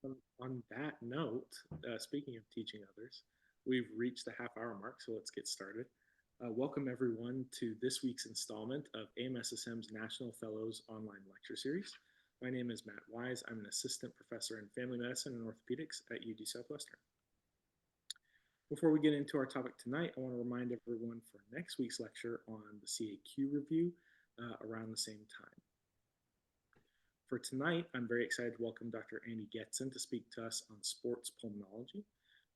On that note, speaking of teaching others, we've reached the half-hour mark, so let's get started. Welcome everyone to this week's installment of AMSSM's National Fellows Online Lecture Series. My name is Matt Wise. I'm an assistant professor in family medicine and orthopedics at UD Southwestern. Before we get into our topic tonight, I want to remind everyone for next week's lecture on the CAQ review around the same time. For tonight, I'm very excited to welcome Dr. Andy Getzin to speak to us on sports pulmonology.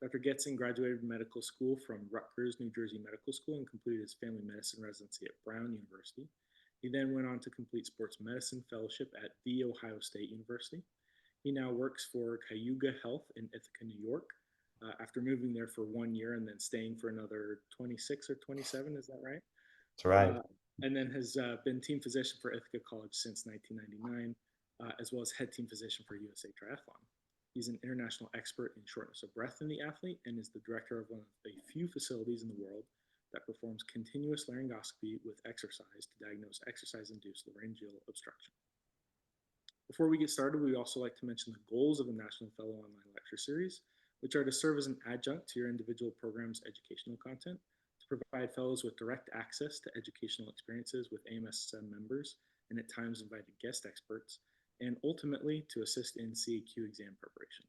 Dr. Getzin graduated medical school from Rutgers, New Jersey Medical School and completed his family medicine residency at Brown University. He then went on to complete sports medicine fellowship at The Ohio State University. He now works for Cayuga Health in Ithaca, New York, after moving there for 1 year and then staying for another 26 or 27, is that right? That's right. And then has been team physician for Ithaca College since 1999. As well as head team physician for USA Triathlon. He's an international expert in shortness of breath in the athlete and is the director of one of the few facilities in the world that performs continuous laryngoscopy with exercise to diagnose exercise-induced laryngeal obstruction. Before we get started, we also like to mention the goals of the National Fellow Online Lecture Series, which are to serve as an adjunct to your individual program's educational content, to provide fellows with direct access to educational experiences with AMSSM members and at times invited guest experts, and ultimately to assist in CAQ exam preparation.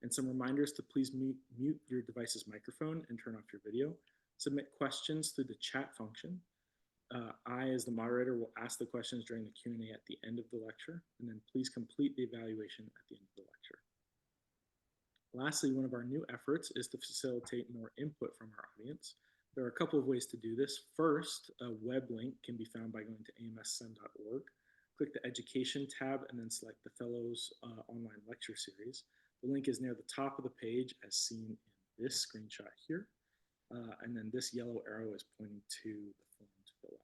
And some reminders to please mute your device's microphone and turn off your video. Submit questions through the chat function. I, as the moderator, will ask the questions during the Q&A at the end of the lecture, and then please complete the evaluation at the end of the lecture. Lastly, one of our new efforts is to facilitate more input from our audience. There are a couple of ways to do this. First, a web link can be found by going to amssm.org. Click the Education tab and then select the Fellows Online Lecture Series. The link is near the top of the page as seen in this screenshot here. And then this yellow arrow is pointing to the form to fill out.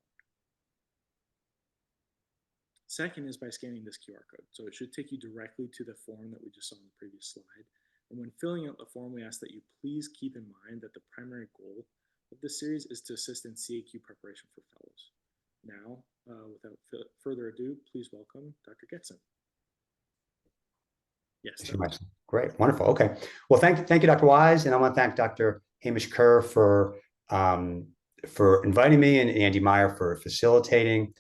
Second is by scanning this QR code. So it should take you directly to the form that we just saw on the previous slide. And when filling out the form, we ask that you please keep in mind that the primary goal of this series is to assist in CAQ preparation for fellows. Now, without further ado, please welcome Dr. Getzin. Yes. Great, wonderful. Okay. Well, thank you, Dr. Wise, and I want to thank Dr. Hamish Kerr for inviting me and Andy Meyer for facilitating.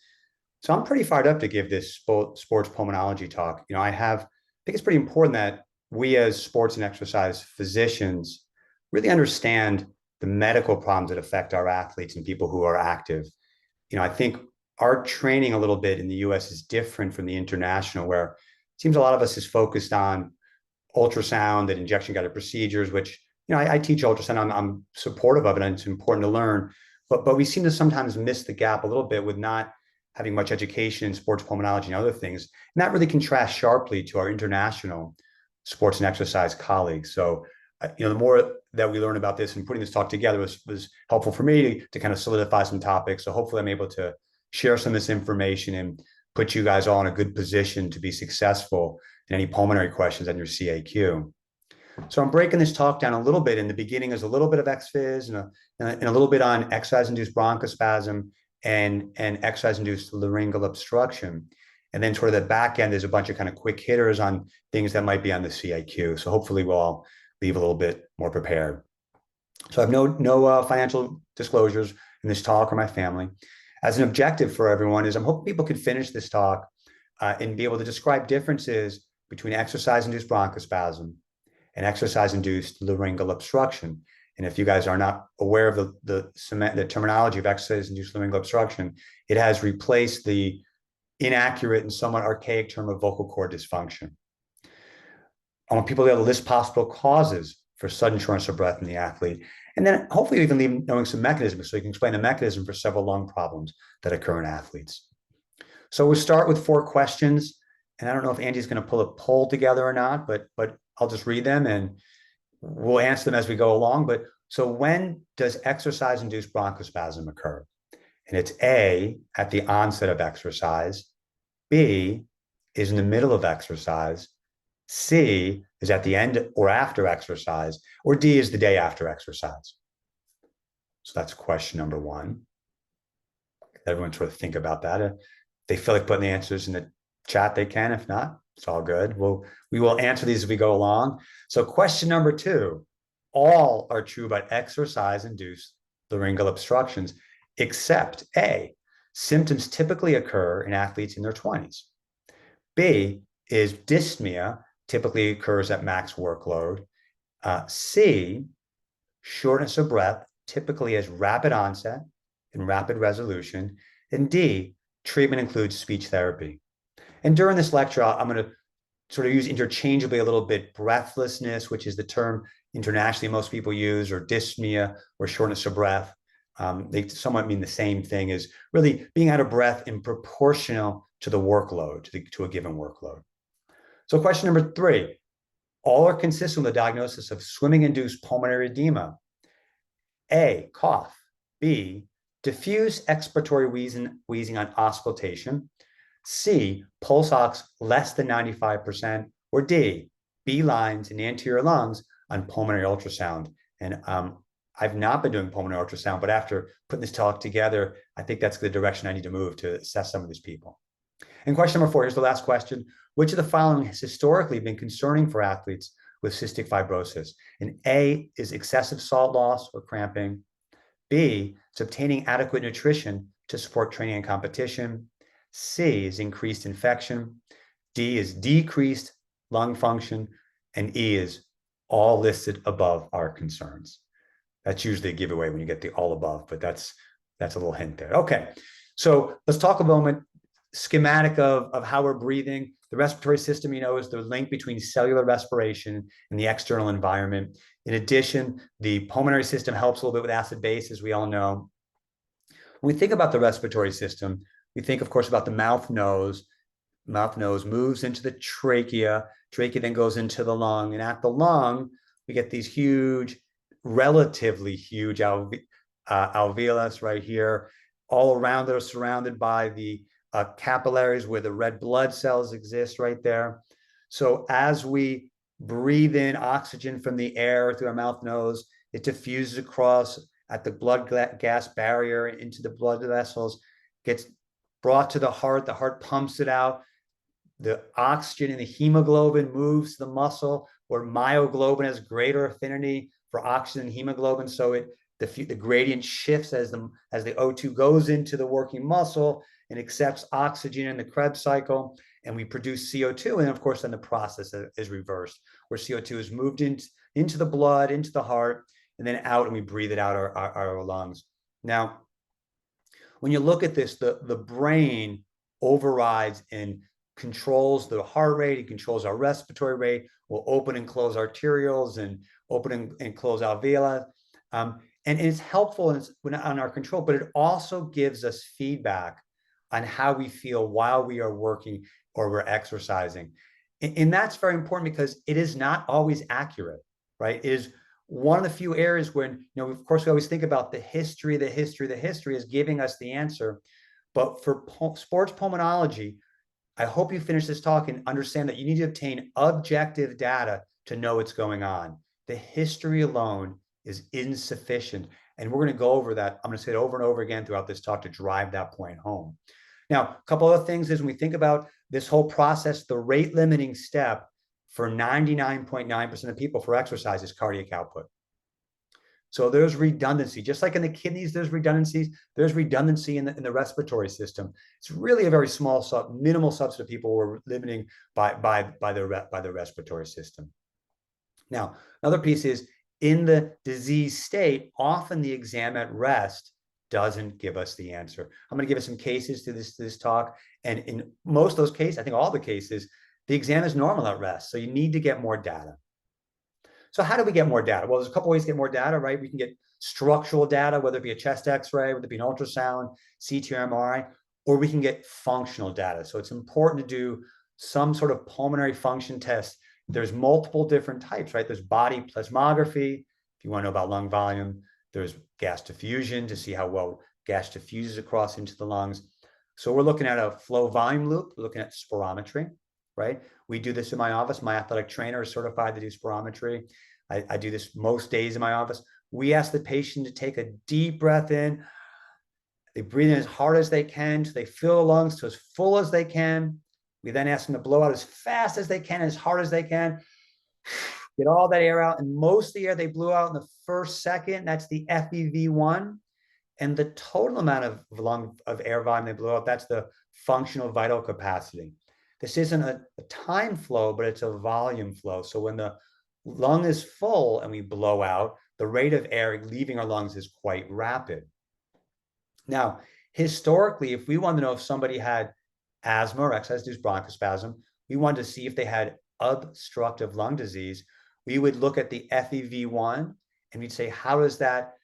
So I'm pretty fired up to give this sports pulmonology talk. You know, I think it's pretty important that we as sports and exercise physicians really understand the medical problems that affect our athletes and people who are active. You know, I think our training a little bit in the US is different from the international, where it seems a lot of us is focused on ultrasound and injection guided procedures, which, you know, I teach ultrasound, I'm supportive of it, and it's important to learn, but we seem to sometimes miss the gap a little bit with not having much education in sports pulmonology and other things. And that really contrasts sharply to our international sports and exercise colleagues. So, you know, the more that we learn about this and putting this talk together was helpful for me to kind of solidify some topics. So hopefully I'm able to share some of this information and put you guys all in a good position to be successful in any pulmonary questions on your CAQ. So I'm breaking this talk down a little bit. In the beginning is a little bit of exphys and a little bit on exercise-induced bronchospasm and exercise-induced laryngeal obstruction. And then toward the back end, there's a bunch of kind of quick hitters on things that might be on the CAQ. So hopefully we'll all leave a little bit more prepared. So I have no financial disclosures in this talk or my family. As an objective for everyone is I'm hoping people could finish this talk and be able to describe differences between exercise-induced bronchospasm and exercise-induced laryngeal obstruction. And if you guys are not aware of the terminology of exercise-induced laryngeal obstruction, it has replaced the inaccurate and somewhat archaic term of vocal cord dysfunction. I want people to be able to list possible causes for sudden shortness of breath in the athlete. And then hopefully even leave knowing some mechanisms so you can explain the mechanism for several lung problems that occur in athletes. So we'll start with 4 questions. And I don't know if Andy's going to pull a poll together or not, but I'll just read them and we'll answer them as we go along. But so when does exercise-induced bronchospasm occur? And it's A, at the onset of exercise. B is in the middle of exercise. C is at the end or after exercise, or D is the day after exercise. So that's question number 1. Everyone sort of think about that. They feel like putting the answers in the Chat they can. If not, it's all good. We will answer these as we go along. So question number 2, all are true about exercise-induced laryngeal obstructions, except A, symptoms typically occur in athletes in their 20s. B is dyspnea typically occurs at max workload. C, shortness of breath typically has rapid onset and rapid resolution. And D, treatment includes speech therapy. And during this lecture, I'm going to sort of use interchangeably a little bit breathlessness, which is the term internationally most people use, or dyspnea, or shortness of breath. They somewhat mean the same thing, as really being out of breath in proportional to the workload, to a given workload. So question number 3, all are consistent with the diagnosis of swimming-induced pulmonary edema. A, cough. B, diffuse expiratory wheezing on auscultation. C, pulse ox less than 95%, or D, B lines in the anterior lungs on pulmonary ultrasound. And I've not been doing pulmonary ultrasound, but after putting this talk together, I think that's the direction I need to move to assess some of these people. And question number 4, here's the last question. Which of the following has historically been concerning for athletes with cystic fibrosis? And A is excessive salt loss or cramping. B is obtaining adequate nutrition to support training and competition. C is increased infection. D is decreased lung function. And E is all listed above our concerns. That's usually a giveaway when you get the all above, but that's a little hint there. Okay, so let's talk a moment schematic of how we're breathing. The respiratory system, is the link between cellular respiration and the external environment. In addition, the pulmonary system helps a little bit with acid base, as we all know. When we think about the respiratory system, we think, of course, about the mouth nose. Mouth nose moves into the trachea. Trachea then goes into the lung. And at the lung, we get these huge, relatively huge alveolus right here. All around it are surrounded by the capillaries where the red blood cells exist right there. So as we breathe in oxygen from the air through our mouth nose, it diffuses across at the blood gas barrier into the blood vessels, gets brought to the heart pumps it out. The oxygen in the hemoglobin moves to the muscle, where myoglobin has greater affinity for oxygen and hemoglobin. So the gradient shifts as the O2 goes into the working muscle and accepts oxygen in the Krebs cycle, and we produce CO2. And of course, then the process is reversed, where CO2 is moved into the blood, into the heart, and then out, and we breathe it out our lungs. Now, when you look at this, the brain overrides and controls the heart rate, it controls our respiratory rate, will open and close arterioles and open and close alveoli. And it's helpful on our control, but it also gives us feedback on how we feel while we are working or we're exercising. And that's very important because it is not always accurate, right? It is one of the few areas when, of course, we always think about the history is giving us the answer. But for sports pulmonology, I hope you finish this talk and understand that you need to obtain objective data to know what's going on. The history alone is insufficient. And we're going to go over that. I'm going to say it over and over again throughout this talk to drive that point home. Now, a couple other things is when we think about this whole process, the rate limiting step for 99.9% of people for exercise is cardiac output. So there's redundancy, just like in the kidneys, there's redundancies. There's redundancy in the respiratory system. It's really a very small, minimal subset of people who are limiting by the respiratory system. Now, another piece is in the disease state, often the exam at rest doesn't give us the answer. I'm going to give us some cases to this talk. And in most of those cases, I think all the cases, the exam is normal at rest. So you need to get more data. So how do we get more data? Well, there's a couple ways to get more data, right? We can get structural data, whether it be a chest x-ray, whether it be an ultrasound, CT or MRI, or we can get functional data. So it's important to do some sort of pulmonary function test. There's multiple different types, right? There's body plasmography, if you want to know about lung volume. There's gas diffusion to see how well gas diffuses across into the lungs. So we're looking at a flow volume loop. We're looking at spirometry, right? We do this in my office. My athletic trainer is certified to do spirometry. I do this most days in my office. We ask the patient to take a deep breath in. They breathe in as hard as they can, so they fill the lungs to as full as they can. We then ask them to blow out as fast as they can, as hard as they can, get all that air out. And most of the air they blew out in the first second, that's the FEV1. And the total amount of air volume they blew out, that's the functional vital capacity. This isn't a time flow, but it's a volume flow. So when the lung is full and we blow out, the rate of air leaving our lungs is quite rapid. Now, historically, if we wanted to know if somebody had asthma or exercise-induced bronchospasm, we wanted to see if they had obstructive lung disease. We would look at the FEV1 and we'd say, how is that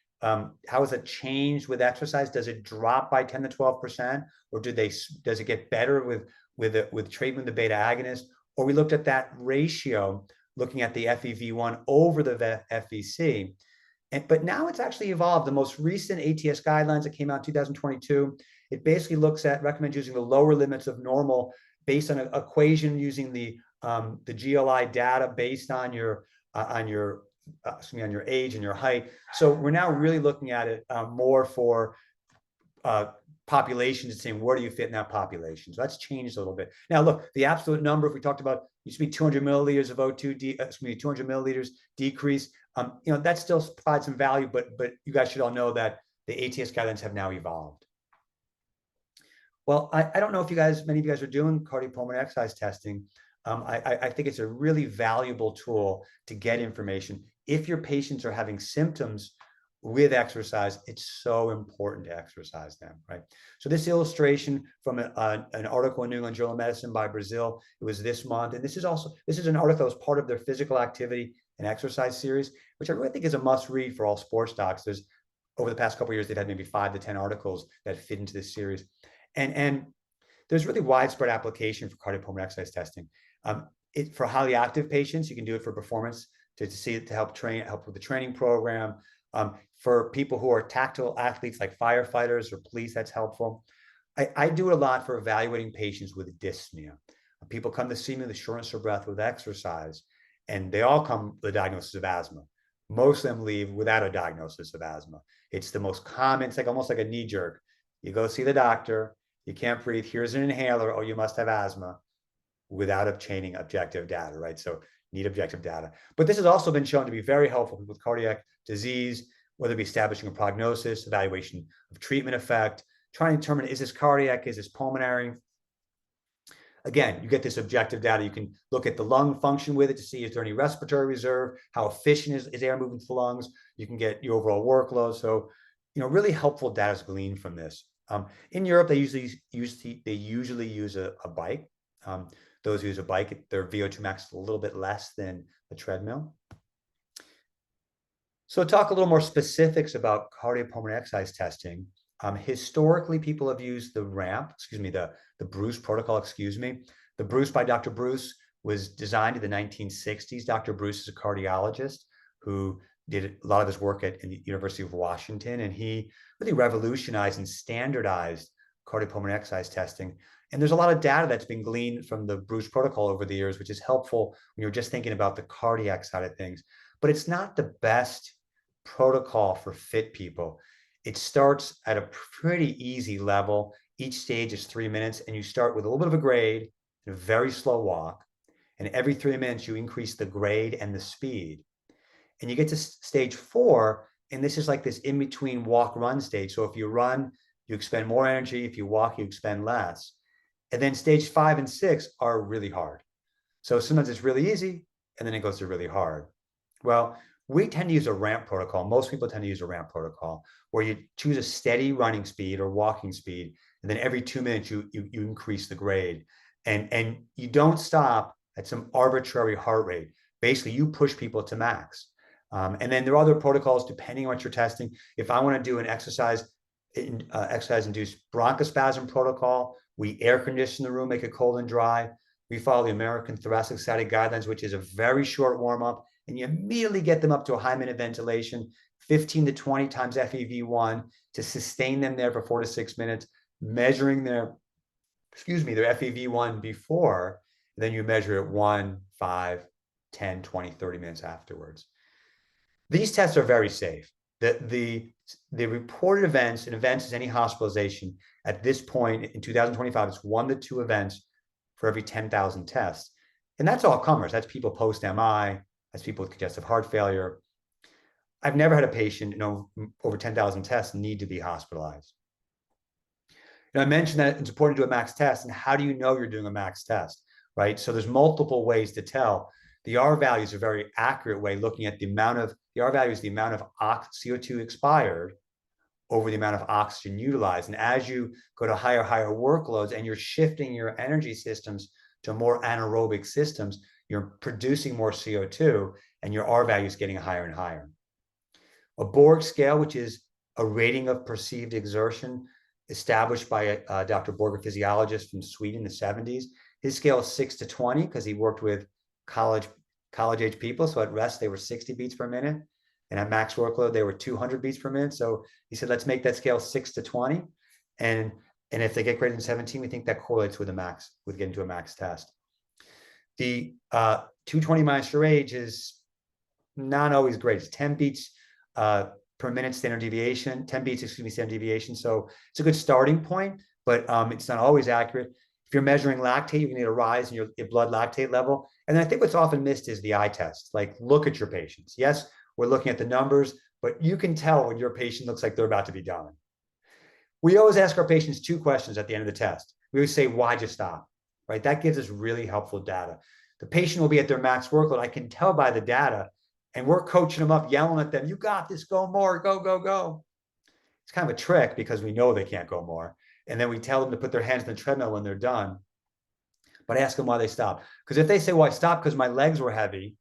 changed with exercise? Does it drop by 10 to 12%, or does it get better with treatment, the beta agonist? Or we looked at that ratio, looking at the FEV1 over the FVC. But now it's actually evolved. The most recent ATS guidelines that came out in 2022, it basically recommends using the lower limits of normal based on an equation using the GLI data based on your age and your height. So we're now really looking at it more for populations and saying, where do you fit in that population? So that's changed a little bit. Now, look, the absolute number, if we talked about, used to be 200 milliliters of O2, 200 milliliters decrease. That still provides some value, but you guys should all know that the ATS guidelines have now evolved. Well, I don't know if many of you guys are doing cardiopulmonary exercise testing. I think it's a really valuable tool to get information. If your patients are having symptoms with exercise, it's so important to exercise them, right? So this illustration from an article in New England Journal of Medicine by Brazil, it was this month. And this is an article that was part of their physical activity and exercise series, which I really think is a must read for all sports docs. Over the past couple of years, they've had maybe 5 to 10 articles that fit into this series. And there's really widespread application for cardiopulmonary exercise testing. For highly active patients, you can do it for performance to help with the training program. For people who are tactile athletes like firefighters or police, that's helpful. I do it a lot for evaluating patients with dyspnea. People come to see me with shortness of breath with exercise, and they all come with a diagnosis of asthma. Most of them leave without a diagnosis of asthma. It's the most common, it's almost like a knee jerk. You go see the doctor, you can't breathe, here's an inhaler, oh, you must have asthma, without obtaining objective data, right? So need objective data. But this has also been shown to be very helpful with cardiac disease, whether it be establishing a prognosis, evaluation of treatment effect, trying to determine, is this cardiac, is this pulmonary? Again, you get this objective data. You can look at the lung function with it to see, is there any respiratory reserve? How efficient is air moving to the lungs? You can get your overall workload. So, really helpful data is gleaned from this. In Europe, they usually use a bike. Those who use a bike, their VO2 max is a little bit less than a treadmill. So talk a little more specifics about cardiopulmonary exercise testing. Historically, people have used the Bruce protocol, The Bruce by Dr. Bruce was designed in the 1960s. Dr. Bruce is a cardiologist who did a lot of his work at the University of Washington, and he really revolutionized and standardized cardiopulmonary exercise testing. And there's a lot of data that's been gleaned from the Bruce protocol over the years, which is helpful when you're just thinking about the cardiac side of things. But it's not the best protocol for fit people. It starts at a pretty easy level. Each stage is 3 minutes, and you start with a little bit of a grade and a very slow walk. And every 3 minutes, you increase the grade and the speed. And you get to stage 4, and this is like this in-between walk-run stage. So if you run, you expend more energy. If you walk, you expend less. And then stage 5 and 6 are really hard. So sometimes it's really easy, and then it goes to really hard. Well, we tend to use a ramp protocol. Most people tend to use a ramp protocol where you choose a steady running speed or walking speed, and then every 2 minutes you increase the grade. And you don't stop at some arbitrary heart rate. Basically, you push people to max. And then there are other protocols depending on what you're testing. If I want to do an exercise-induced bronchospasm protocol, we air condition the room, make it cold and dry. We follow the American Thoracic Society guidelines, which is a very short warm-up, and you immediately get them up to a high-minute ventilation, 15 to 20 times FEV1 to sustain them there for 4 to 6 minutes, measuring their FEV1 before, and then you measure it 1, 5, 10, 20, 30 minutes afterwards. These tests are very safe. The reported events, and events is any hospitalization, at this point in 2025, it's 1 to 2 events for every 10,000 tests. And that's all comers. That's people post-MI, that's people with congestive heart failure. I've never had a patient, over 10,000 tests need to be hospitalized. And I mentioned that it's important to do a max test. And how do you know you're doing a max test, right? So there's multiple ways to tell. The R value is a very accurate way looking at the R value is the amount of CO2 expired over the amount of oxygen utilized. And as you go to higher workloads and you're shifting your energy systems to more anaerobic systems, you're producing more CO2 and your R value is getting higher and higher. A Borg scale, which is a rating of perceived exertion established by Dr. Borg, a physiologist from Sweden in the 70s. His scale is 6 to 20 because he worked with college-age people. So at rest, they were 60 beats per minute. And at max workload, they were 200 beats per minute. So he said, let's make that scale 6 to 20. And if they get greater than 17, we think that correlates with getting to a max test. The 220 minus your age is not always great. It's 10 beats per minute standard deviation, 10 beats, standard deviation. So it's a good starting point, but it's not always accurate. If you're measuring lactate, you're gonna need a rise in your blood lactate level. And I think what's often missed is the eye test. Like, look at your patients. Yes, we're looking at the numbers, but you can tell when your patient looks like they're about to be dying. We always ask our patients 2 questions at the end of the test. We always say, why'd you stop? Right? That gives us really helpful data. The patient will be at their max workload. I can tell by the data, and we're coaching them up, yelling at them, you got this, go more, go, go, go. It's kind of a trick because we know they can't go more. And then we tell them to put their hands on the treadmill when they're done. But ask them why they stopped. Because if they say, well, I stopped because my legs were heavy,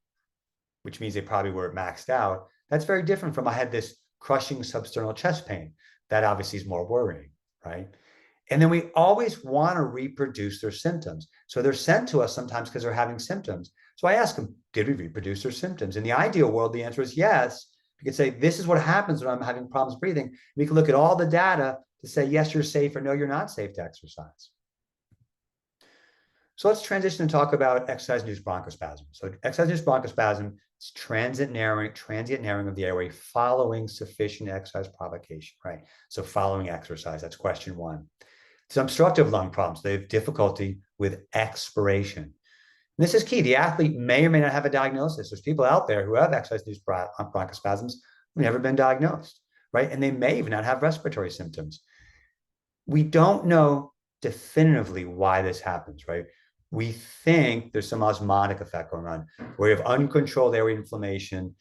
which means they probably were maxed out, that's very different from I had this crushing substernal chest pain. That obviously is more worrying, right? And then we always want to reproduce their symptoms. So they're sent to us sometimes because they're having symptoms. So I ask them, did we reproduce their symptoms? In the ideal world, the answer is yes. We could say, this is what happens when I'm having problems breathing. We can look at all the data to say, yes, you're safe, or no, you're not safe to exercise. So let's transition and talk about exercise-induced bronchospasm. So exercise-induced bronchospasm is transient narrowing of the airway following sufficient exercise provocation, right? So following exercise, that's question 1. It's obstructive lung problems. They have difficulty with expiration. And this is key. The athlete may or may not have a diagnosis. There's people out there who have exercise-induced bronchospasms who've never been diagnosed, right? And they may even not have respiratory symptoms. We don't know definitively why this happens, right? We think there's some osmotic effect going on where you have uncontrolled airway inflammation.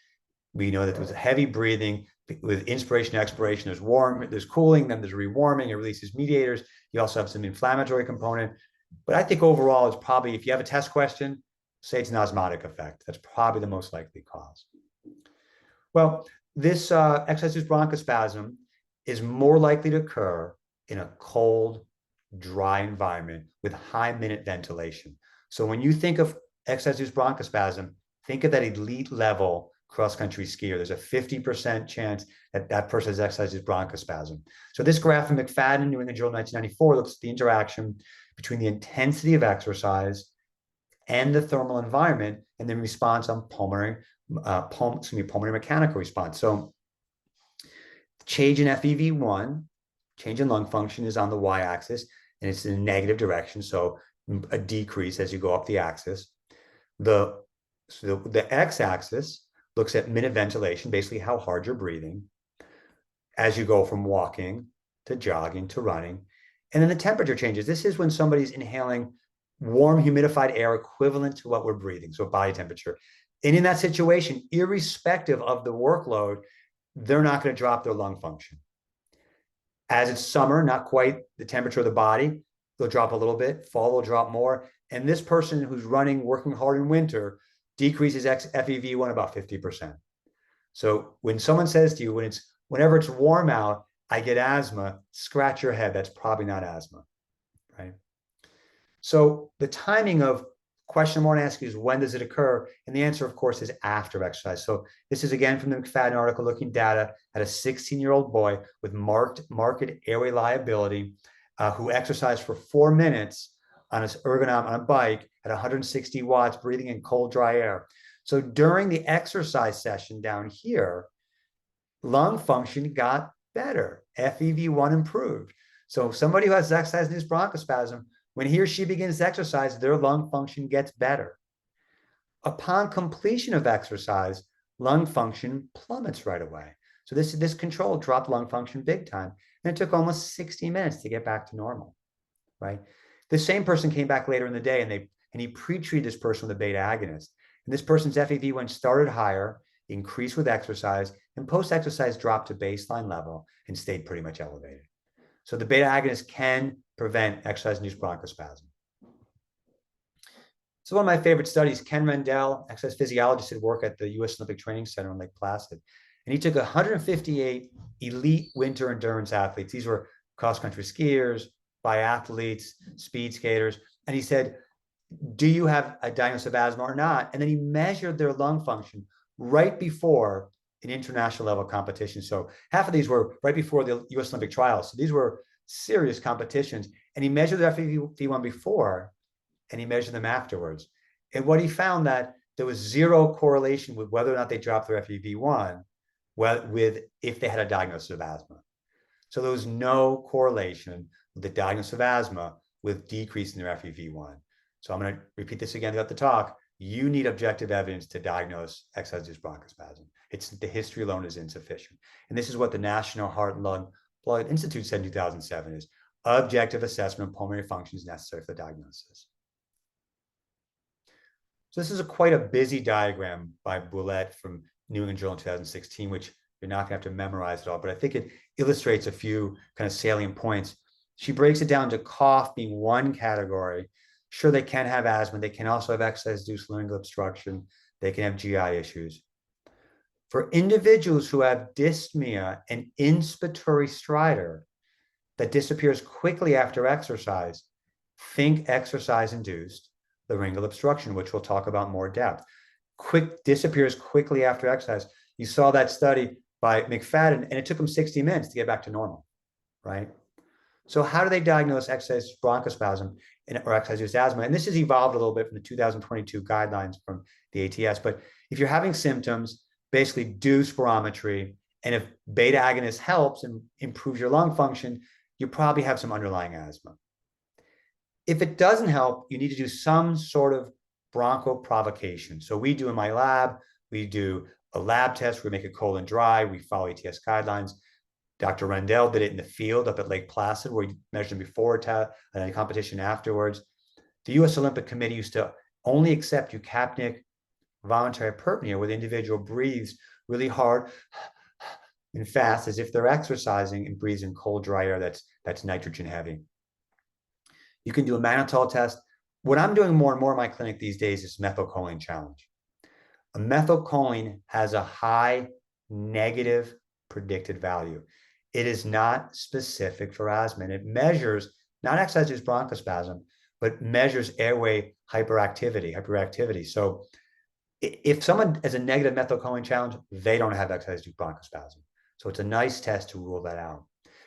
We know that there's heavy breathing with inspiration and expiration. There's cooling, then there's rewarming, it releases mediators. You also have some inflammatory component. But I think overall, it's probably, if you have a test question, say it's an osmotic effect. That's probably the most likely cause. Well, this exercise-induced bronchospasm is more likely to occur in a cold, dry environment with high minute ventilation. So when you think of exercise-induced bronchospasm, think of that elite level cross-country skier. There's a 50% chance that that person has exercise-induced bronchospasm. So this graph from McFadden, New England Journal 1994, looks at the interaction between the intensity of exercise and the thermal environment, and then response on pulmonary mechanical response. So change in FEV1, change in lung function, is on the y-axis, and it's in a negative direction, so a decrease as you go up the axis. The x-axis looks at minute ventilation, basically how hard you're breathing as you go from walking to jogging to running. And then the temperature changes. This is when somebody's inhaling warm, humidified air equivalent to what we're breathing, so body temperature. And in that situation, irrespective of the workload, they're not going to drop their lung function. As it's summer, not quite the temperature of the body, they'll drop a little bit, fall will drop more. And this person who's working hard in winter, decreases FEV1 about 50%. So when someone says to you, whenever it's warm out, I get asthma, scratch your head. That's probably not asthma, right? So the timing of question I want to ask you is, when does it occur? And the answer, of course, is after exercise. So this is again from the McFadden article, looking data at a 16-year-old boy with marked airway liability who exercised for 4 minutes on his ergonomic on a bike at 160 watts, breathing in cold, dry air. So during the exercise session down here, lung function got better. FEV1 improved. So somebody who has exercise-induced bronchospasm When he or she begins to exercise, their lung function gets better. Upon completion of exercise, lung function plummets right away. So this control dropped lung function big time. And it took almost 60 minutes to get back to normal, right? The same person came back later in the day and he pre-treated this person with a beta agonist. And this person's FEV1 started higher, increased with exercise, and post-exercise dropped to baseline level and stayed pretty much elevated. So the beta agonist can prevent exercise-induced bronchospasm. So one of my favorite studies, Ken Rendell, exercise physiologist, did work at the U.S. Olympic Training Center in Lake Placid. And he took 158 elite winter endurance athletes. These were cross-country skiers, biathletes, speed skaters. And he said, do you have a diagnosis of asthma or not? And then he measured their lung function right before an international level competition. So half of these were right before the U.S. Olympic trials. So these were serious competitions. And he measured their FEV1 before, and he measured them afterwards. And what he found that there was zero correlation with whether or not they dropped their FEV1 with if they had a diagnosis of asthma. So there was no correlation with the diagnosis of asthma with decrease in their FEV1. So I'm going to repeat this again throughout the talk. You need objective evidence to diagnose exercise-induced bronchospasm. The history alone is insufficient. And this is what the National Heart and Lung Blood Institute said in 2007 is objective assessment of pulmonary function is necessary for the diagnosis. So this is quite a busy diagram by Boulette from New England Journal in 2016, which you're not going to have to memorize it all, but I think it illustrates a few kind of salient points. She breaks it down to cough being one category. Sure, they can have asthma. They can also have exercise-induced laryngeal obstruction. They can have GI issues. For individuals who have dyspnea and inspiratory stridor that disappears quickly after exercise, think exercise-induced laryngeal obstruction, which we'll talk about more depth. Disappears quickly after exercise. You saw that study by McFadden, and it took them 60 minutes to get back to normal, right? So how do they diagnose exercise bronchospasm or exercise-induced asthma? And this has evolved a little bit from the 2022 guidelines from the ATS. But if you're having symptoms, basically do spirometry. And if beta agonist helps and improves your lung function, you probably have some underlying asthma. If it doesn't help, you need to do some sort of bronchoprovocation. So we do in my lab, we do a lab test, we make a colon dry, we follow ATS guidelines. Dr. Rendell did it in the field up at Lake Placid, where he measured them before a competition afterwards. The U.S. Olympic Committee used to only accept eucapnic voluntary hyperpnea, where the individual breathes really hard and fast as if they're exercising and breathes in cold, dry air that's nitrogen heavy. You can do a mannitol test. What I'm doing more and more in my clinic these days is methylcholine challenge. A methylcholine has a high negative predicted value. It is not specific for asthma, and it measures not exercise-induced bronchospasm, but measures airway hyperactivity. So if someone has a negative methylcholine challenge, they don't have exercise-induced bronchospasm. So it's a nice test to rule that out.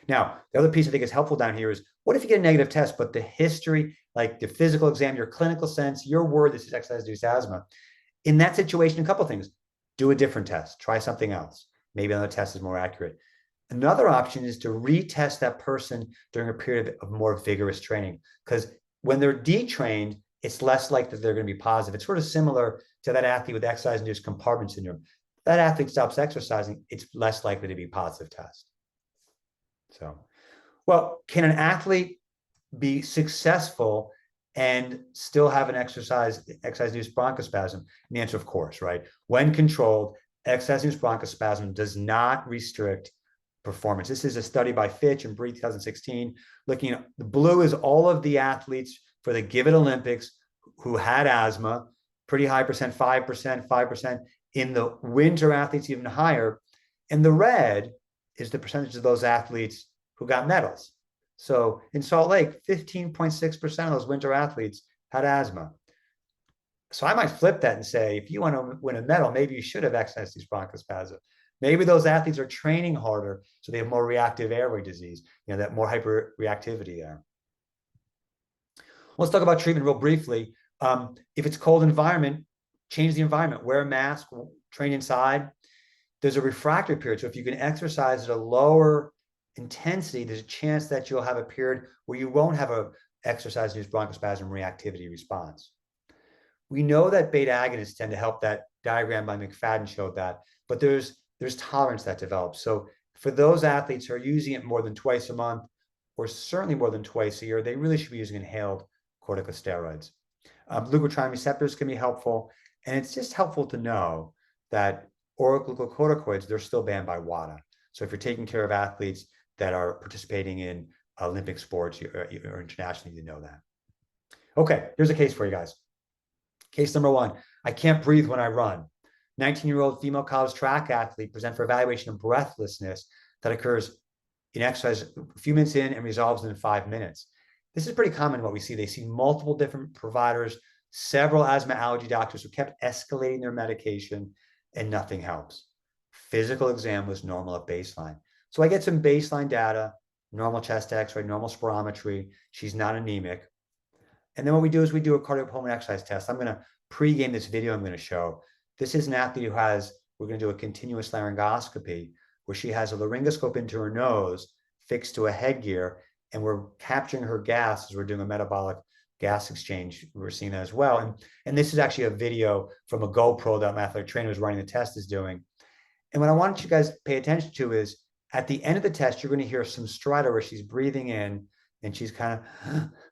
Now, the other piece I think is helpful down here is, what if you get a negative test, but the history, like the physical exam, your clinical sense, your word, this is exercise-induced asthma. In that situation, a couple of things. Do a different test. Try something else. Maybe another test is more accurate. Another option is to retest that person during a period of more vigorous training, because when they're detrained, it's less likely that they're going to be positive. It's sort of similar to that athlete with exercise-induced compartment syndrome. If that athlete stops exercising, it's less likely to be a positive test. So, well, can an athlete be successful and still have an exercise-induced bronchospasm? And the answer, of course, right? When controlled, exercise-induced bronchospasm does not restrict performance. This is a study by Fitch and Bree 2016, looking at the blue is all of the athletes for the given Olympics who had asthma, pretty high percent, 5%. In the winter athletes, even higher. And the red is the percentage of those athletes who got medals. So in Salt Lake, 15.6% of those winter athletes had asthma. So I might flip that and say, if you want to win a medal, maybe you should have exercise-induced bronchospasm. Maybe those athletes are training harder, so they have more reactive airway disease, that more hyperreactivity there. Let's talk about treatment real briefly. If it's cold environment, change the environment. Wear a mask, train inside. There's a refractory period. So if you can exercise at a lower intensity, there's a chance that you'll have a period where you won't have a exercise-induced bronchospasm reactivity response. We know that beta agonists tend to help. That diagram by McFadden showed that, but there's tolerance that develops. So for those athletes who are using it more than twice a month, or certainly more than twice a year, they really should be using inhaled corticosteroids. Leukotriene receptors can be helpful, and it's just helpful to know that oral glucocorticoids, they're still banned by WADA. So if you're taking care of athletes that are participating in Olympic sports or internationally, you know that. Okay, here's a case for you guys. Case number one, I can't breathe when I run. 19-year-old female college track athlete present for evaluation of breathlessness that occurs in exercise a few minutes in and resolves in 5 minutes. This is pretty common what we see. They see multiple different providers, several asthma allergy doctors who kept escalating their medication and nothing helps. Physical exam was normal at baseline. So I get some baseline data, normal chest x-ray, normal spirometry. She's not anemic. And then what we do is we do a cardiopulmonary exercise test. I'm going to pregame this video I'm going to show. This is an athlete who we're going to do a continuous laryngoscopy where she has a laryngoscope into her nose fixed to a headgear, and we're capturing her gas as we're doing a metabolic gas exchange. We're seeing that as well. And this is actually a video from a GoPro that my athletic trainer who's running the test is doing. And what I want you guys to pay attention to is at the end of the test, you're going to hear some stridor where she's breathing in and she's kind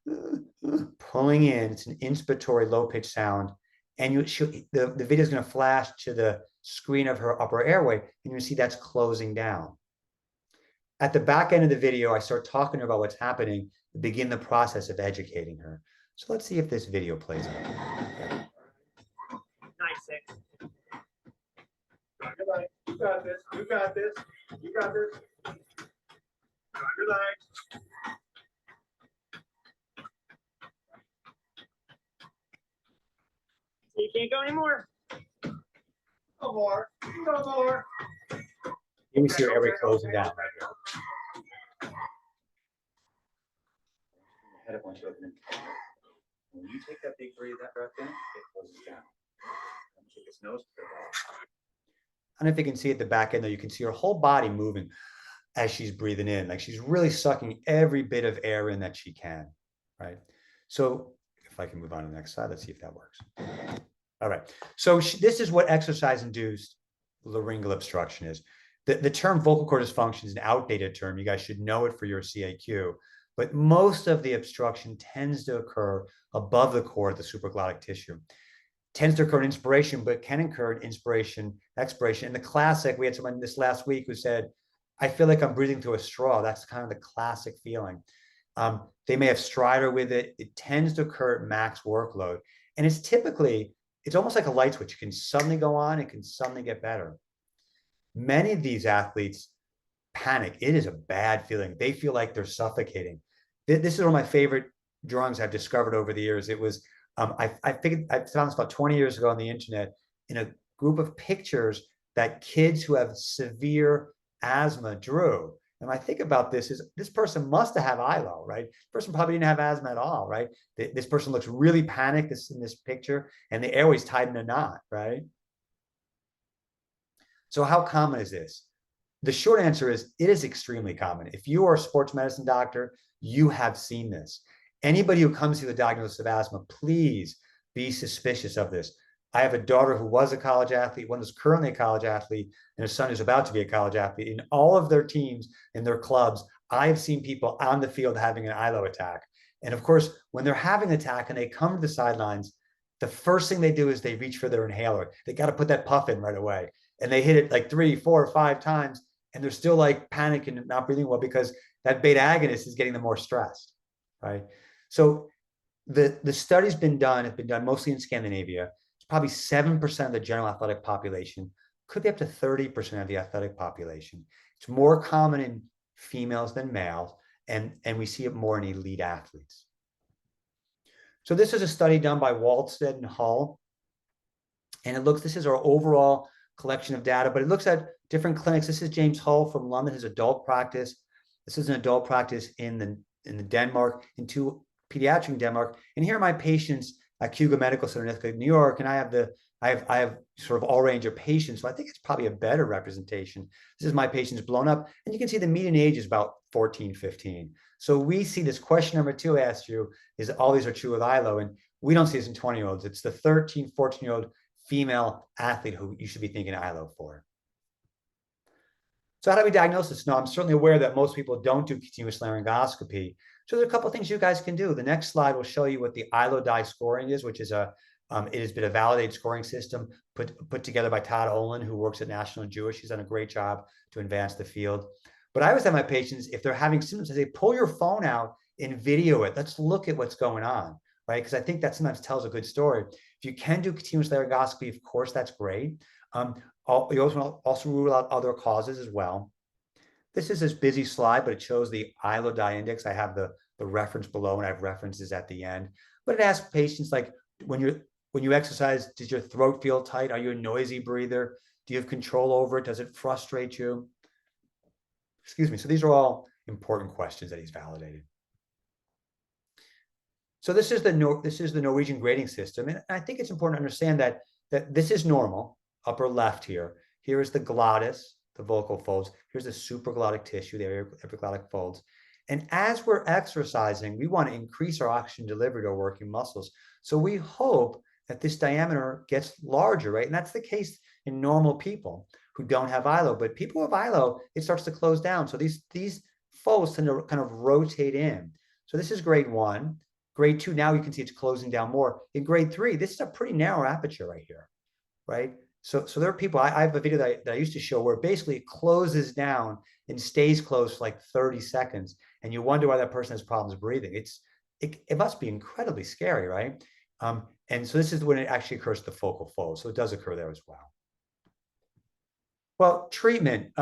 of pulling in. It's an inspiratory low pitch sound. And the video is going to flash to the screen of her upper airway, and you see that's closing down. At the back end of the video, I start talking to her about what's happening, begin the process of educating her. So let's see if this video plays out. Nice. You got this. You got this. You got this. Relax. You can't go anymore. No more. No more. Let me see her airway closing down. Head up once you open it. When you take that big breath in, it closes down. Take his nose. I don't know if you can see at the back end though, you can see her whole body moving as she's breathing in. Like she's really sucking every bit of air in that she can, right? So if I can move on to the next slide, let's see if that works. All right. So this is what exercise-induced laryngeal obstruction is. The term vocal cord dysfunction is an outdated term. You guys should know it for your CAQ. But most of the obstruction tends to occur above the cord, the supraglottic tissue. Tends to occur in inspiration, but can occur in inspiration, expiration. And the classic, we had someone this last week who said, I feel like I'm breathing through a straw. That's kind of the classic feeling. They may have stridor with it. It tends to occur at max workload. And it's almost like a light switch. It can suddenly go on, it can suddenly get better. Many of these athletes panic. It is a bad feeling. They feel like they're suffocating. This is one of my favorite drawings I've discovered over the years. It was, I found this about 20 years ago on the internet in a group of pictures that kids who have severe asthma drew. And I think about this is this person must have had ILO, right? This person probably didn't have asthma at all, right? This person looks really panicked in this picture, and the airway's tied in a knot, right? So how common is this? The short answer is it is extremely common. If you are a sports medicine doctor, you have seen this. Anybody who comes to the diagnosis of asthma, please be suspicious of this. I have a daughter who was a college athlete, one who's currently a college athlete, and a son who's about to be a college athlete. In all of their teams, in their clubs, I've seen people on the field having an ILO attack. And of course, when they're having an attack and they come to the sidelines, the first thing they do is they reach for their inhaler. They got to put that puff in right away. And they hit it like 3, 4, 5 times, and they're still like panicking and not breathing well because that beta agonist is getting them more stressed, right? So the study's been done, it's been done mostly in Scandinavia. It's probably 7% of the general athletic population, could be up to 30% of the athletic population. It's more common in females than males, and we see it more in elite athletes. So this is a study done by Waldstedt and Hull. And this is our overall collection of data, but it looks at different clinics. This is James Hull from London, his adult practice. This is an adult practice in the Denmark, in 2 pediatric in Denmark. And here are my patients at Cougar Medical Center in Ithaca, New York. And I have sort of all range of patients. So I think it's probably a better representation. This is my patients blown up. And you can see the median age is about 14, 15. So we see this question number 2 asked you is all these are true with ILO, and we don't see this in 20-year-olds. It's the 13, 14-year-old female athlete who you should be thinking ILO for. So how do we diagnose this? Now, I'm certainly aware that most people don't do continuous laryngoscopy. So there's a couple of things you guys can do. The next slide will show you what the ILO-DI scoring is, which is it has been a validated scoring system put together by Todd Olin, who works at National Jewish. He's done a great job to advance the field. But I always have my patients, if they're having symptoms, I say, pull your phone out and video it. Let's look at what's going on, right? Because I think that sometimes tells a good story. If you can do continuous laryngoscopy, of course, that's great. You also rule out other causes as well. This is this busy slide, but it shows the ILO-DI index. I have the reference below, and I have references at the end. But it asks patients, like, when you exercise, does your throat feel tight? Are you a noisy breather? Do you have control over it? Does it frustrate you? Excuse me. So these are all important questions that he's validated. So this is the Norwegian grading system, and I think it's important to understand that this is normal. Upper left here. Here is the glottis, the vocal folds. Here's the supraglottic tissue, the epiglottic folds. And as we're exercising, we want to increase our oxygen delivery to our working muscles. So we hope that this diameter gets larger, right? And that's the case in normal people who don't have ILO. But people with ILO, it starts to close down. So these folds tend to kind of rotate in. So this is grade 1. Grade 2, now you can see it's closing down more. In grade 3, this is a pretty narrow aperture right here, right? So there are people, I have a video that I used to show where basically it closes down and stays closed for like 30 seconds. And you wonder why that person has problems breathing. It must be incredibly scary, right? And so this is when it actually occurs to the focal fold. So it does occur there as well. Well, treatment.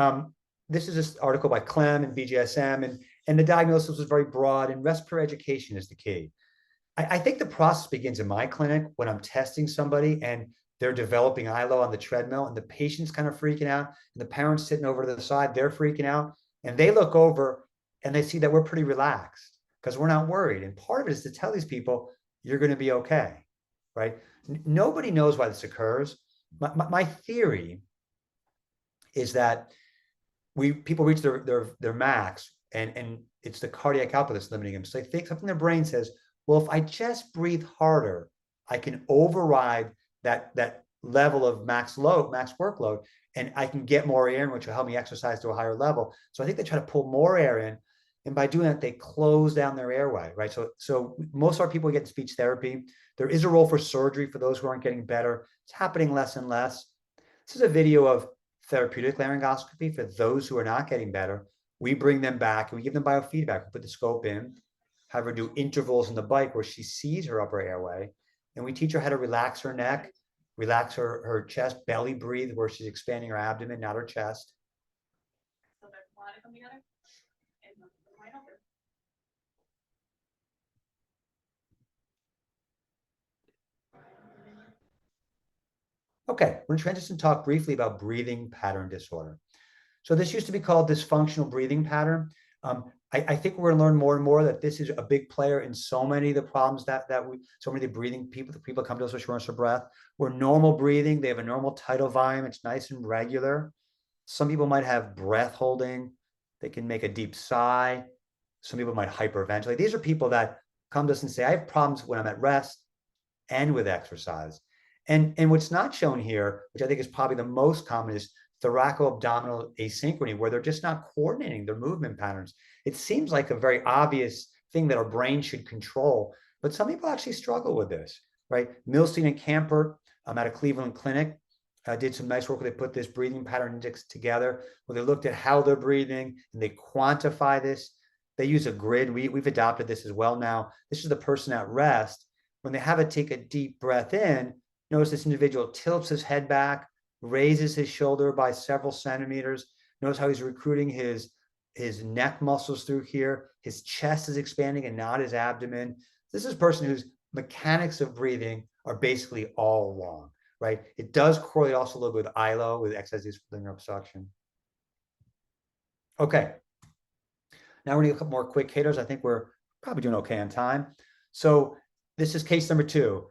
This is this article by Clem and BGSM, and the diagnosis was very broad, and respiratory education is the key. I think the process begins in my clinic when I'm testing somebody and they're developing ILO on the treadmill, and the patient's kind of freaking out, and the parents sitting over to the side, they're freaking out, and they look over and they see that we're pretty relaxed because we're not worried. And part of it is to tell these people, you're going to be okay, right? Nobody knows why this occurs. My theory is that people reach their max, and it's the cardiac output that's limiting them. So they think something in their brain says, well, if I just breathe harder, I can override that level of max workload, and I can get more air in, which will help me exercise to a higher level. So I think they try to pull more air in, and by doing that, they close down their airway, right? So most of our people get speech therapy. There is a role for surgery for those who aren't getting better. It's happening less and less. This is a video of therapeutic laryngoscopy for those who are not getting better. We bring them back and we give them biofeedback. We put the scope in, have her do intervals in the bike where she sees her upper airway, and we teach her how to relax her neck, relax her chest, belly breathe where she's expanding her abdomen, not her chest. So they're wanting to come together and wide open. Okay, we're going to transition to talk briefly about breathing pattern disorder. So this used to be called dysfunctional breathing pattern. I think we're going to learn more and more that this is a big player in so many of the problems so many of the breathing people come to us with shortness of breath. We're normal breathing. They have a normal tidal volume. It's nice and regular. Some people might have breath holding. They can make a deep sigh. Some people might hyperventilate. These are people that come to us and say, I have problems when I'm at rest and with exercise. And what's not shown here, which I think is probably the most common, is thoraco-abdominal asynchrony, where they're just not coordinating their movement patterns. It seems like a very obvious thing that our brain should control, but some people actually struggle with this, right? Milstein and Kampert at a Cleveland clinic did some nice work where they put this breathing pattern index together, where they looked at how they're breathing and they quantify this. They use a grid. We've adopted this as well now. This is the person at rest. When they have it take a deep breath in, notice this individual tilts his head back, raises his shoulder by several centimeters. Notice how he's recruiting his neck muscles through here. His chest is expanding and not his abdomen. This is a person whose mechanics of breathing are basically all wrong, right? It does correlate also a little bit with ILO, with excess linear obstruction. Okay. Now we're going to do a couple more quick hitters. I think we're probably doing okay on time. So this is case number 2.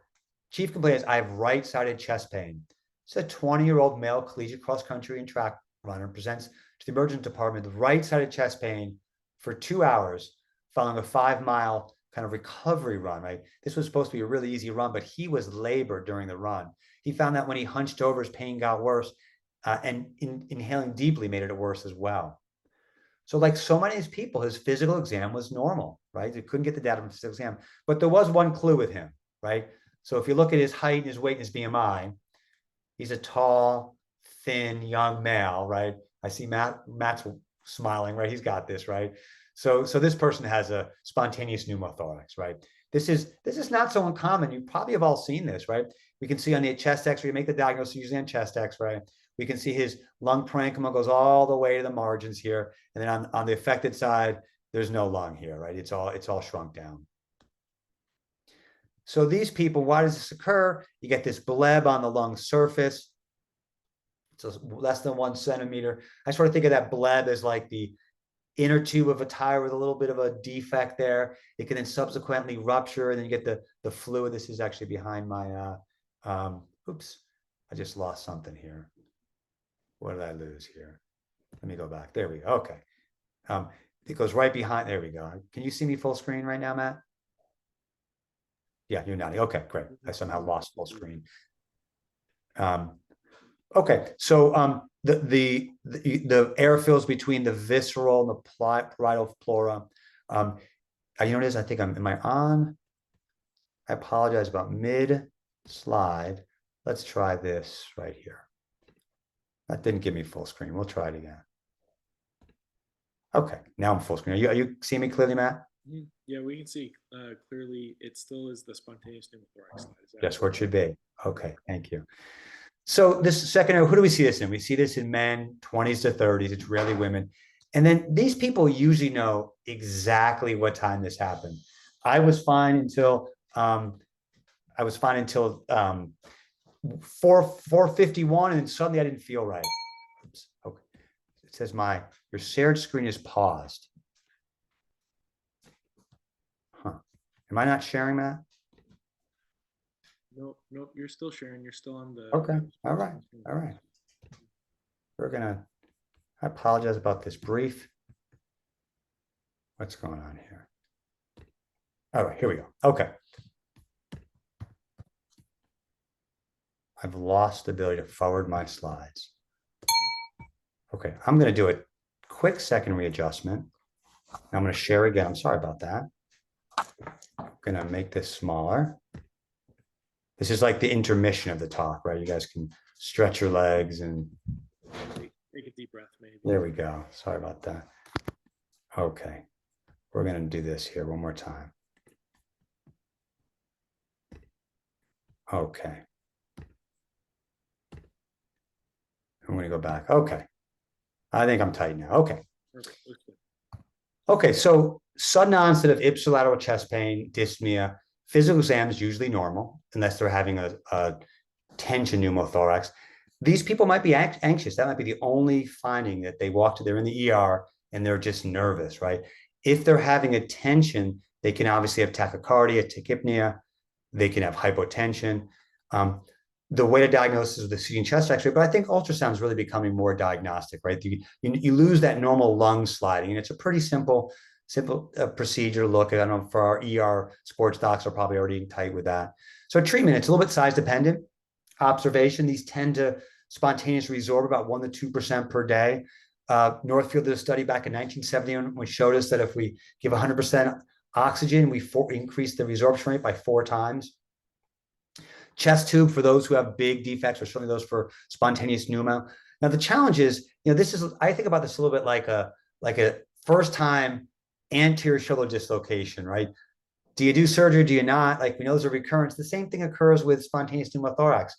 Chief complaint is, I have right-sided chest pain. It's a 20-year-old male collegiate cross-country and track runner presents to the emergency department with right-sided chest pain for 2 hours following a 5-mile kind of recovery run, right? This was supposed to be a really easy run, but he was labored during the run. He found that when he hunched over, his pain got worse, and inhaling deeply made it worse as well. So like so many of these people, his physical exam was normal, right? They couldn't get the data from his physical exam, but there was one clue with him, right? So if you look at his height and his weight and his BMI, he's a tall, thin, young male, right? I see Matt's smiling, right? He's got this, right? So this person has a spontaneous pneumothorax, right? This is not so uncommon. You probably have all seen this, right? We can see on the chest X-ray, make the diagnosis usually on chest X-ray. We can see his lung parenchyma goes all the way to the margins here, and then on the affected side, there's no lung here, right? It's all shrunk down. So these people, why does this occur? You get this bleb on the lung surface. It's less than 1 centimeter. I sort of think of that bleb as like the inner tube of a tire with a little bit of a defect there. It can then subsequently rupture, and then you get the fluid. This is actually behind my, oops, I just lost something here. What did I lose here? Let me go back. There we go. Okay. It goes right behind. There we go. Can you see me full screen right now, Matt? Yeah, you're nodding. Okay, great. I somehow lost full screen. Okay, so the air fills between the visceral and the parietal flora. You notice, I think am I on? I apologize about mid slide. Let's try this right here. That didn't give me full screen. We'll try it again. Okay, now I'm full screen. Are you seeing me clearly, Matt? Yeah, we can see clearly. It still is the spontaneous pneumothorax slide. That's where it should be. Okay, thank you. So this secondary, who do we see this in? We see this in men, 20s to 30s. It's rarely women. And then these people usually know exactly what time this happened. I was fine until 4:51, and then suddenly I didn't feel right. Oops. Okay. It says your shared screen is paused. Huh. Am I not sharing that? Nope, you're still sharing. You're still on the. Okay. All right. I apologize about this brief. What's going on here? All right, here we go. Okay. I've lost the ability to forward my slides. Okay, I'm going to do a quick second readjustment. I'm going to share again. I'm sorry about that. I'm going to make this smaller. This is like the intermission of the talk, right? You guys can stretch your legs and take a deep breath, maybe. There we go. Sorry about that. Okay, we're going to do this here one more time. Okay. I'm going to go back. Okay. I think I'm tight now. Okay. Perfect. Okay, so sudden onset of ipsilateral chest pain, dyspnea, physical exam is usually normal unless they're having a tension pneumothorax. These people might be anxious. That might be the only finding, that they're in the ER and they're just nervous, right? If they're having a tension, they can obviously have tachycardia, tachypnea. They can have hypotension. The way to diagnose is with the CT and chest X-ray, but I think ultrasound is really becoming more diagnostic, right? You lose that normal lung sliding, and it's a pretty simple procedure. Look, I don't know, for our ER sports docs are probably already tight with that. So treatment, it's a little bit size dependent. Observation, these tend to spontaneously resorb about 1 to 2% per day. Northfield did a study back in 1971, which showed us that if we give 100% oxygen, we increase the resorption rate by 4 times. Chest tube for those who have big defects, or certainly those for spontaneous pneumo. Now the challenge is, I think about this a little bit like a first time anterior shoulder dislocation, right? Do you do surgery? Do you not? Like, we know there's a recurrence. The same thing occurs with spontaneous pneumothorax.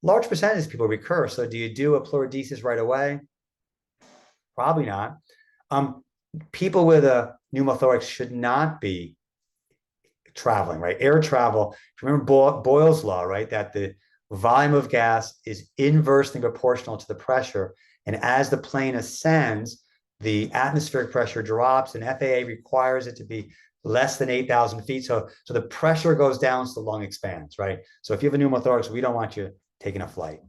Large percentage of people recur. So do you do a pleurodesis right away? Probably not. People with a pneumothorax should not be traveling, right? Air travel. Remember Boyle's law, right? That the volume of gas is inversely proportional to the pressure. And as the plane ascends, the atmospheric pressure drops, and FAA requires it to be less than 8,000 feet. So the pressure goes down, so the lung expands, right? So if you have a pneumothorax, we don't want you taking a flight.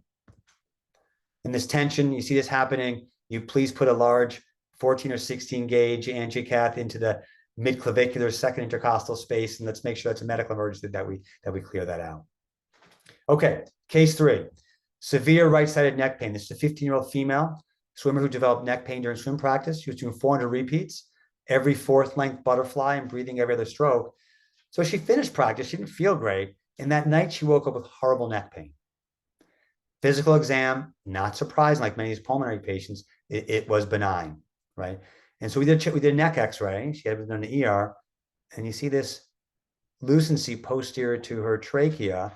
In this tension, you see this happening, you please put a large 14 or 16 gauge angiocath into the mid-clavicular, second intercostal space, and let's make sure that's a medical emergency that we clear that out. Okay, case 3, severe right-sided neck pain. This is a 15-year-old female swimmer who developed neck pain during swim practice. She was doing 400 repeats, every 4th length butterfly, and breathing every other stroke. So she finished practice. She didn't feel great, and that night she woke up with horrible neck pain. Physical exam, not surprising, like many of these pulmonary patients, it was benign, right? And so we did a neck X-ray. She had done an ER, and you see this lucency posterior to her trachea,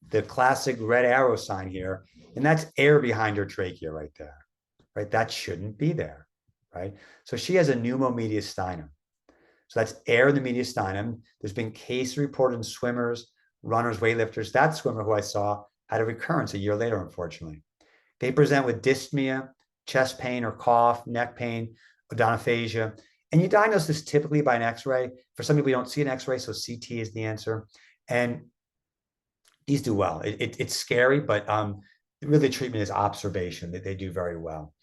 the classic red arrow sign here, and that's air behind her trachea right there, right? That shouldn't be there, right? So she has a pneumomediastinum. So that's air in the mediastinum. There's been cases reported in swimmers, runners, weightlifters. That swimmer who I saw had a recurrence a year later, unfortunately. They present with dyspnea, chest pain or cough, neck pain, odonophagia. And you diagnose this typically by an X-ray. For some people, you don't see an X-ray, so CT is the answer. And these do well. It's scary, but really the treatment is observation. They do very well.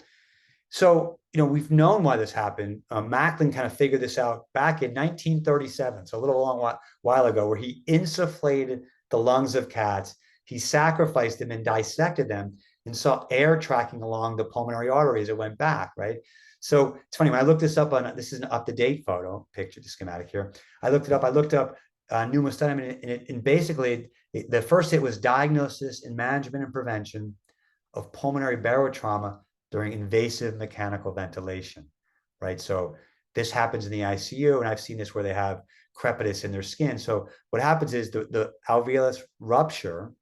So, we've known why this happened. Macklin kind of figured this out back in 1937, so a long while ago, where he insufflated the lungs of cats. He sacrificed them and dissected them and saw air tracking along the pulmonary artery as it went back, right? So it's funny, when I looked this up this is an up-to-date photo, picture, the schematic here. I looked up pneumostinum, and basically the first hit was diagnosis and management and prevention of pulmonary barotrauma during invasive mechanical ventilation, right? So this happens in the ICU, and I've seen this where they have crepitus in their skin. So what happens is the alveolus rupture,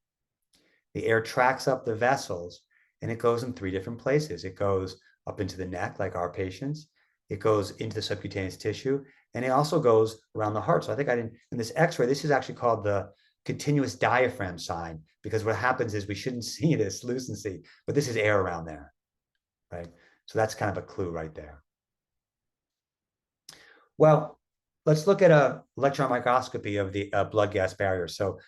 the air tracks up the vessels, and it goes in 3 different places. It goes up into the neck, like our patients. It goes into the subcutaneous tissue, and it also goes around the heart. So I think in this X-ray, this is actually called the continuous diaphragm sign, because what happens is we shouldn't see this lucency, but this is air around there, right? So that's kind of a clue right there. Well, let's look at a electron microscopy of the blood gas barrier. So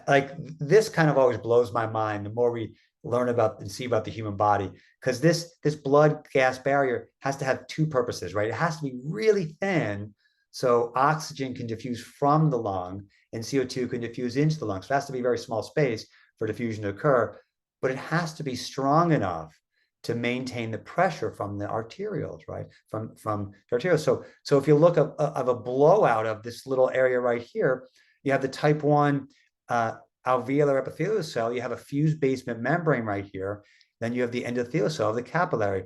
like this kind of always blows my mind the more we learn about and see about the human body, because this blood gas barrier has to have 2 purposes, right? It has to be really thin so oxygen can diffuse from the lung and CO2 can diffuse into the lung. So it has to be a very small space for diffusion to occur, but it has to be strong enough to maintain the pressure from the arterioles, right? From the arterioles. So if you look of a blowout of this little area right here, you have the type 1 alveolar epithelial cell, you have a fused basement membrane right here, then you have the endothelial cell of the capillary,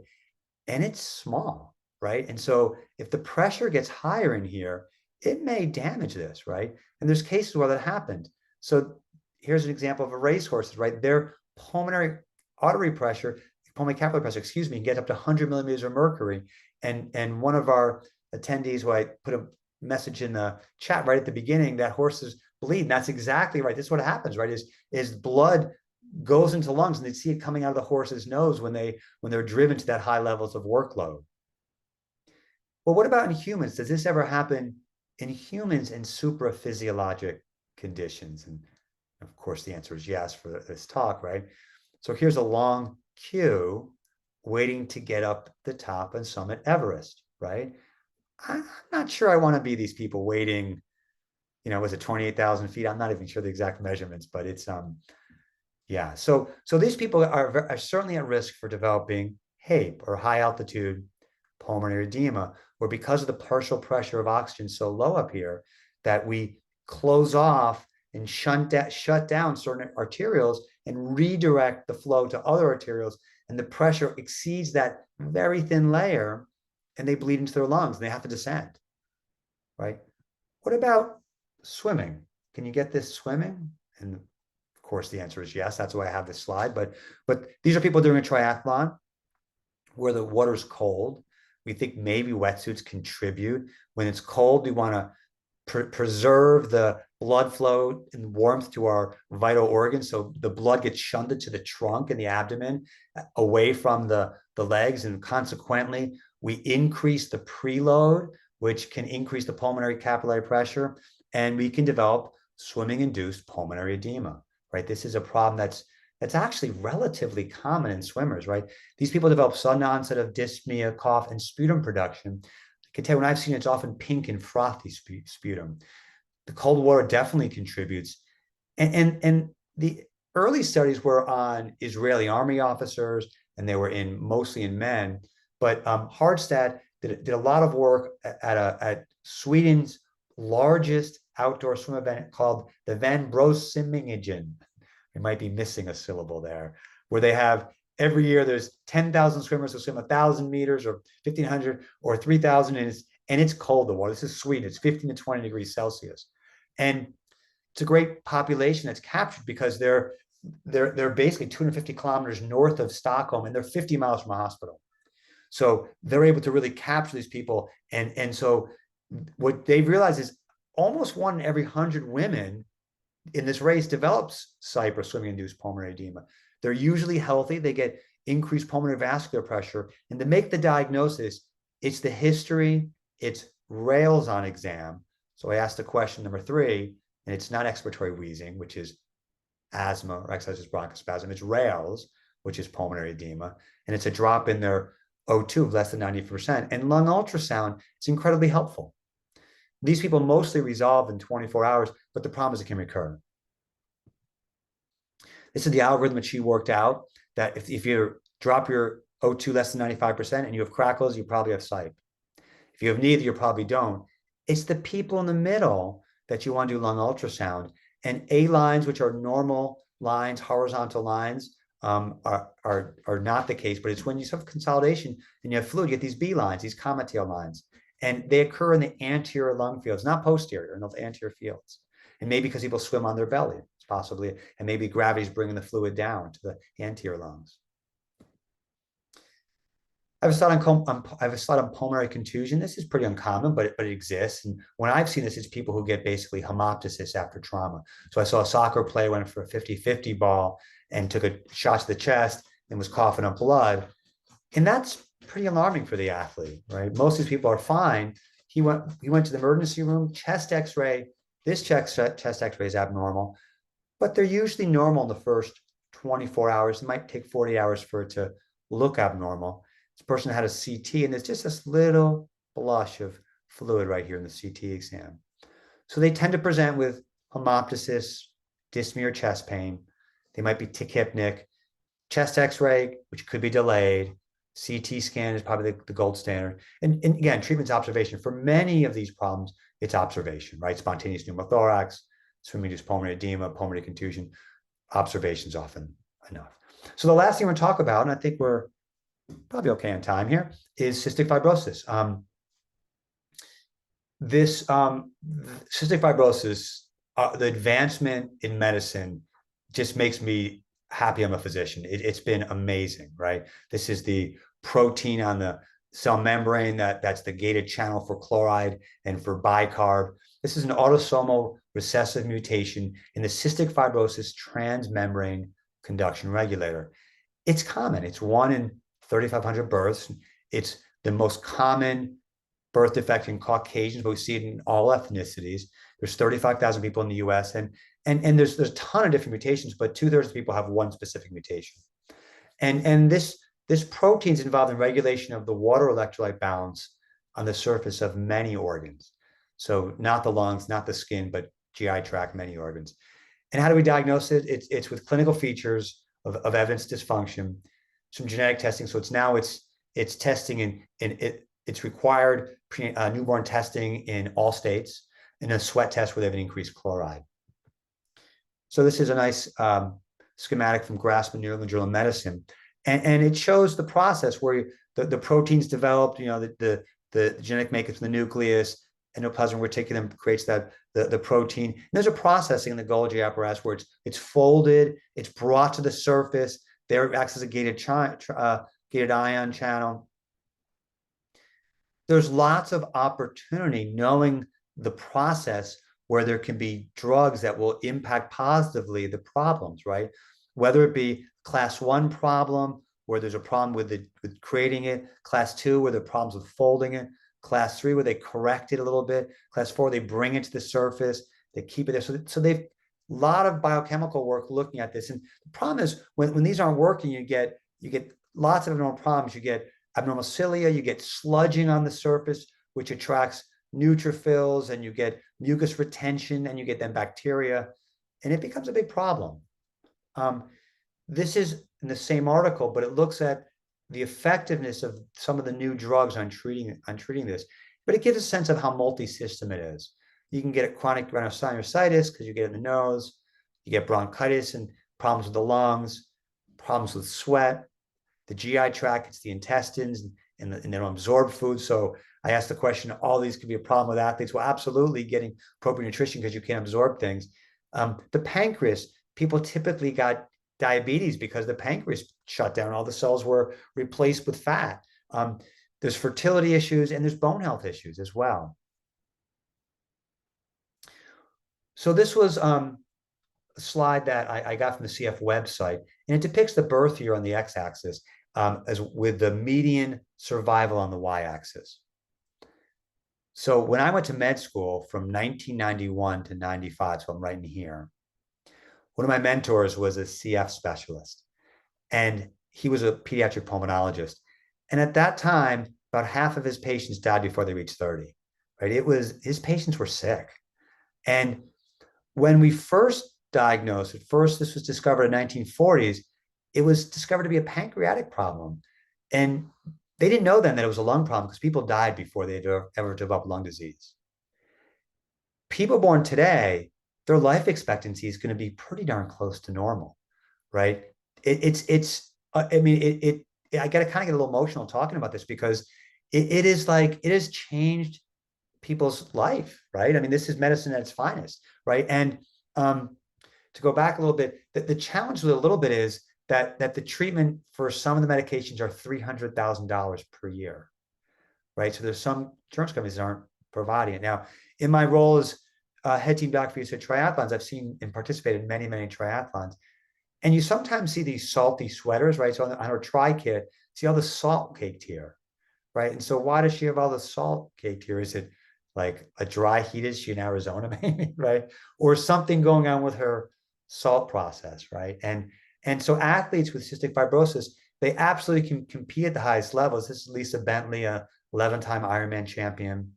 and it's small, right? And so if the pressure gets higher in here, it may damage this, right? And there's cases where that happened. So here's an example of a racehorse, right? Their pulmonary capillary pressure, can get up to 100 millimeters of mercury. And one of our attendees, who I put a message in the chat right at the beginning, that horses bleed. And that's exactly right. This is what happens, right? Is blood goes into lungs, and they see it coming out of the horse's nose when they're driven to that high levels of workload. Well, what about in humans? Does this ever happen in humans in supraphysiologic conditions? And of course, the answer is yes for this talk, right? So here's a long queue waiting to get up the top and summit Everest, right? I'm not sure I want to be these people waiting, was it 28,000 feet? I'm not even sure the exact measurements, but it's, yeah. So these people are certainly at risk for developing HAPE, or high altitude pulmonary edema, where because of the partial pressure of oxygen so low up here, that we close off and shut down certain arterioles and redirect the flow to other arterioles, and the pressure exceeds that very thin layer, and they bleed into their lungs, and they have to descend, right? What about swimming? Can you get this swimming? And of course, the answer is yes. That's why I have this slide. But these are people doing a triathlon where the water's cold. We think maybe wetsuits contribute. When it's cold, we want to preserve the blood flow and warmth to our vital organs, so the blood gets shunted to the trunk and the abdomen, away from the legs, and consequently we increase the preload, which can increase the pulmonary capillary pressure, and we can develop swimming-induced pulmonary edema, right? This is a problem that's actually relatively common in swimmers, right? These people develop sudden onset of dyspnea, cough, and sputum production. can tell you when I've seen it's often pink and frothy sputum. The cold water definitely contributes. And the early studies were on Israeli army officers, and they were mostly in men. But Hardstad did a lot of work at Sweden's largest outdoor swim event called the Van Brossimingen. It might be missing a syllable there, where they have every year there's 10,000 swimmers who swim 1,000 meters or 1,500 or 3,000, and it's cold, the water. This is Sweden. It's 15 to 20 degrees Celsius. And it's a great population that's captured because they're basically 250 kilometers north of Stockholm, and they're 50 miles from a hospital. So they're able to really capture these people. And so what they've realized is almost 1 in every 100 women in this race develops SIPE or swimming-induced pulmonary edema. They're usually healthy. They get increased pulmonary vascular pressure. And to make the diagnosis, it's the history, it's rails on exam. So I asked the question number 3, and it's not expiratory wheezing, which is asthma or exercise bronchospasm. It's rails, which is pulmonary edema. And it's a drop in their O2 of less than 90%. And lung ultrasound is incredibly helpful. These people mostly resolve in 24 hours, but the problem is it can recur. This is the algorithm that she worked out, that if you drop your O2 less than 95% and you have crackles, you probably have SIPE. If you have neither, you probably don't. It's the people in the middle that you want to do lung ultrasound. And A lines, which are normal lines, horizontal lines, are not the case, but it's when you have consolidation and you have fluid, you get these B lines, these comma tail lines, and they occur in the anterior lung fields, not posterior, in those anterior fields. And maybe because people swim on their belly, it's possibly, and maybe gravity's bringing the fluid down to the anterior lungs. I have a slide on pulmonary contusion. This is pretty uncommon, but it exists. And when I've seen this, it's people who get basically hemoptysis after trauma. So I saw a soccer player went for a 50-50 ball and took a shot to the chest and was coughing up blood. And that's pretty alarming for the athlete, right? Most of these people are fine. He went to the emergency room, chest x-ray. This chest x-ray is abnormal, but they're usually normal in the first 24 hours. It might take 40 hours for it to look abnormal. This person had a CT, and there's just this little blush of fluid right here in the CT exam. So they tend to present with hemoptysis, dyspnea, or chest pain. They might be tachypnic. Chest x-ray, which could be delayed. CT scan is probably the gold standard. And again, treatment's observation. For many of these problems, it's observation, right? Spontaneous pneumothorax, swimming-induced pulmonary edema, pulmonary contusion. Observation's often enough. So the last thing we're going to talk about, and I think we're probably okay on time here, is cystic fibrosis. Cystic fibrosis, the advancement in medicine just makes me happy I'm a physician. It's been amazing, right? This is the protein on the cell membrane that's the gated channel for chloride and for bicarb. This is an autosomal recessive mutation in the cystic fibrosis transmembrane conduction regulator. It's common. It's 1 in 3,500 births. It's the most common birth defect in Caucasians, but we see it in all ethnicities. There's 35,000 people in the US, and there's a ton of different mutations, but 2/3 of people have one specific mutation. And this protein is involved in regulation of the water electrolyte balance on the surface of many organs. So not the lungs, not the skin, but GI tract, many organs. And how do we diagnose it? It's with clinical features of evidence dysfunction, some genetic testing. So it's testing it's required newborn testing in all states, and a sweat test where they have an increased chloride. So this is a nice schematic from Grassman New England Journal of Medicine, and it shows the process where the proteins developed. The genetic makeup of the nucleus, endoplasmic reticulum creates the protein. And there's a processing in the Golgi apparatus where it's folded, it's brought to the surface. There acts as a gated ion channel. There's lots of opportunity knowing the process where there can be drugs that will impact positively the problems, right? Whether it be class 1 problem, where there's a problem with creating it, class 2, where there are problems with folding it, class 3, where they correct it a little bit, class 4, they bring it to the surface, they keep it there. So they've a lot of biochemical work looking at this. And the problem is when these aren't working, you get lots of abnormal problems. You get abnormal cilia, you get sludging on the surface, which attracts neutrophils, and you get mucus retention, and you get then bacteria, and it becomes a big problem. This is in the same article, but it looks at the effectiveness of some of the new drugs on treating this. But it gives a sense of how multi-system it is. You can get chronic rhinosinusitis because you get it in the nose. You get bronchitis and problems with the lungs, problems with sweat. The GI tract, it's the intestines, and they don't absorb food. So I asked the question, all these could be a problem with athletes. Well, absolutely, getting appropriate nutrition because you can't absorb things. The pancreas, people typically got diabetes because the pancreas shut down. All the cells were replaced with fat. There's fertility issues, and there's bone health issues as well. So this was a slide that I got from the CF website, and it depicts the birth year on the x-axis as with the median survival on the y-axis. So when I went to med school from 1991 to 95, so I'm right in here, one of my mentors was a CF specialist, and he was a pediatric pulmonologist. And at that time, about half of his patients died before they reached 30, right? His patients were sick. And when we first diagnosed, at first this was discovered in the 1940s, it was discovered to be a pancreatic problem. And they didn't know then that it was a lung problem because people died before they ever developed lung disease. People born today, their life expectancy is going to be pretty darn close to normal, right? I mean, I got to kind of get a little emotional talking about this because it has changed people's life, right? I mean, this is medicine at its finest, right? And to go back a little bit, the challenge with a little bit is that the treatment for some of the medications are $300,000 per year, right? So there's some insurance companies that aren't providing it. Now, in my role as head team doc for USA Triathlons, I've seen and participated in many, many triathlons. And you sometimes see these salty sweaters, right? So on our tri kit, see all the salt caked here, right? And so why does she have all the salt caked here? Is it like a dry heat? Is she in Arizona, maybe, right? Or something going on with her salt process, right? And so athletes with cystic fibrosis, they absolutely can compete at the highest levels. This is Lisa Bentley, a 11-time Ironman champion.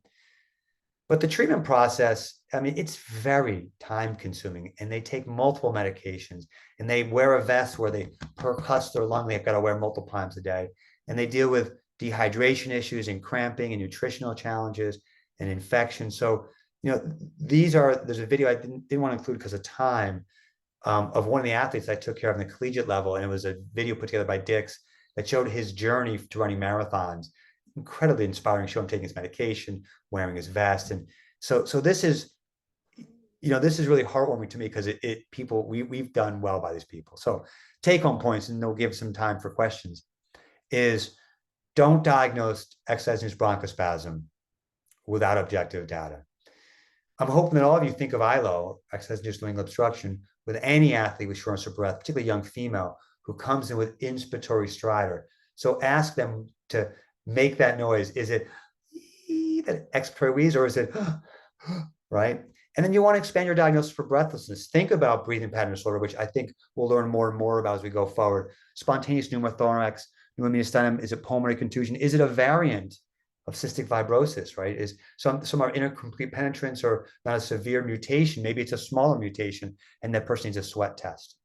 But the treatment process, I mean, it's very time consuming, and they take multiple medications, and they wear a vest where they percuss their lung. They've got to wear multiple times a day, and they deal with dehydration issues and cramping and nutritional challenges and infection. So, there's a video I didn't want to include because of time of one of the athletes I took care of on the collegiate level. And it was a video put together by Dix that showed his journey to running marathons. Incredibly inspiring, show him taking his medication, wearing his vest. And so this is, this is really heartwarming to me because we've done well by these people. So take home points, and they'll give some time for questions, is don't diagnose exercise-induced bronchospasm without objective data. I'm hoping that all of you think of ILO, exercise-induced laryngeal obstruction, with any athlete with shortness of breath, particularly young female, who comes in with inspiratory stridor. So ask them to make that noise. Is it that expiratory wheeze, or is it right? And then you want to expand your diagnosis for breathlessness. Think about breathing pattern disorder, which I think we'll learn more and more about as we go forward. Spontaneous pneumothorax, pneumomediastinum, is it pulmonary contusion? Is it a variant of cystic fibrosis, right? Is some are incomplete penetrance or not a severe mutation. Maybe it's a smaller mutation, and that person needs a sweat test.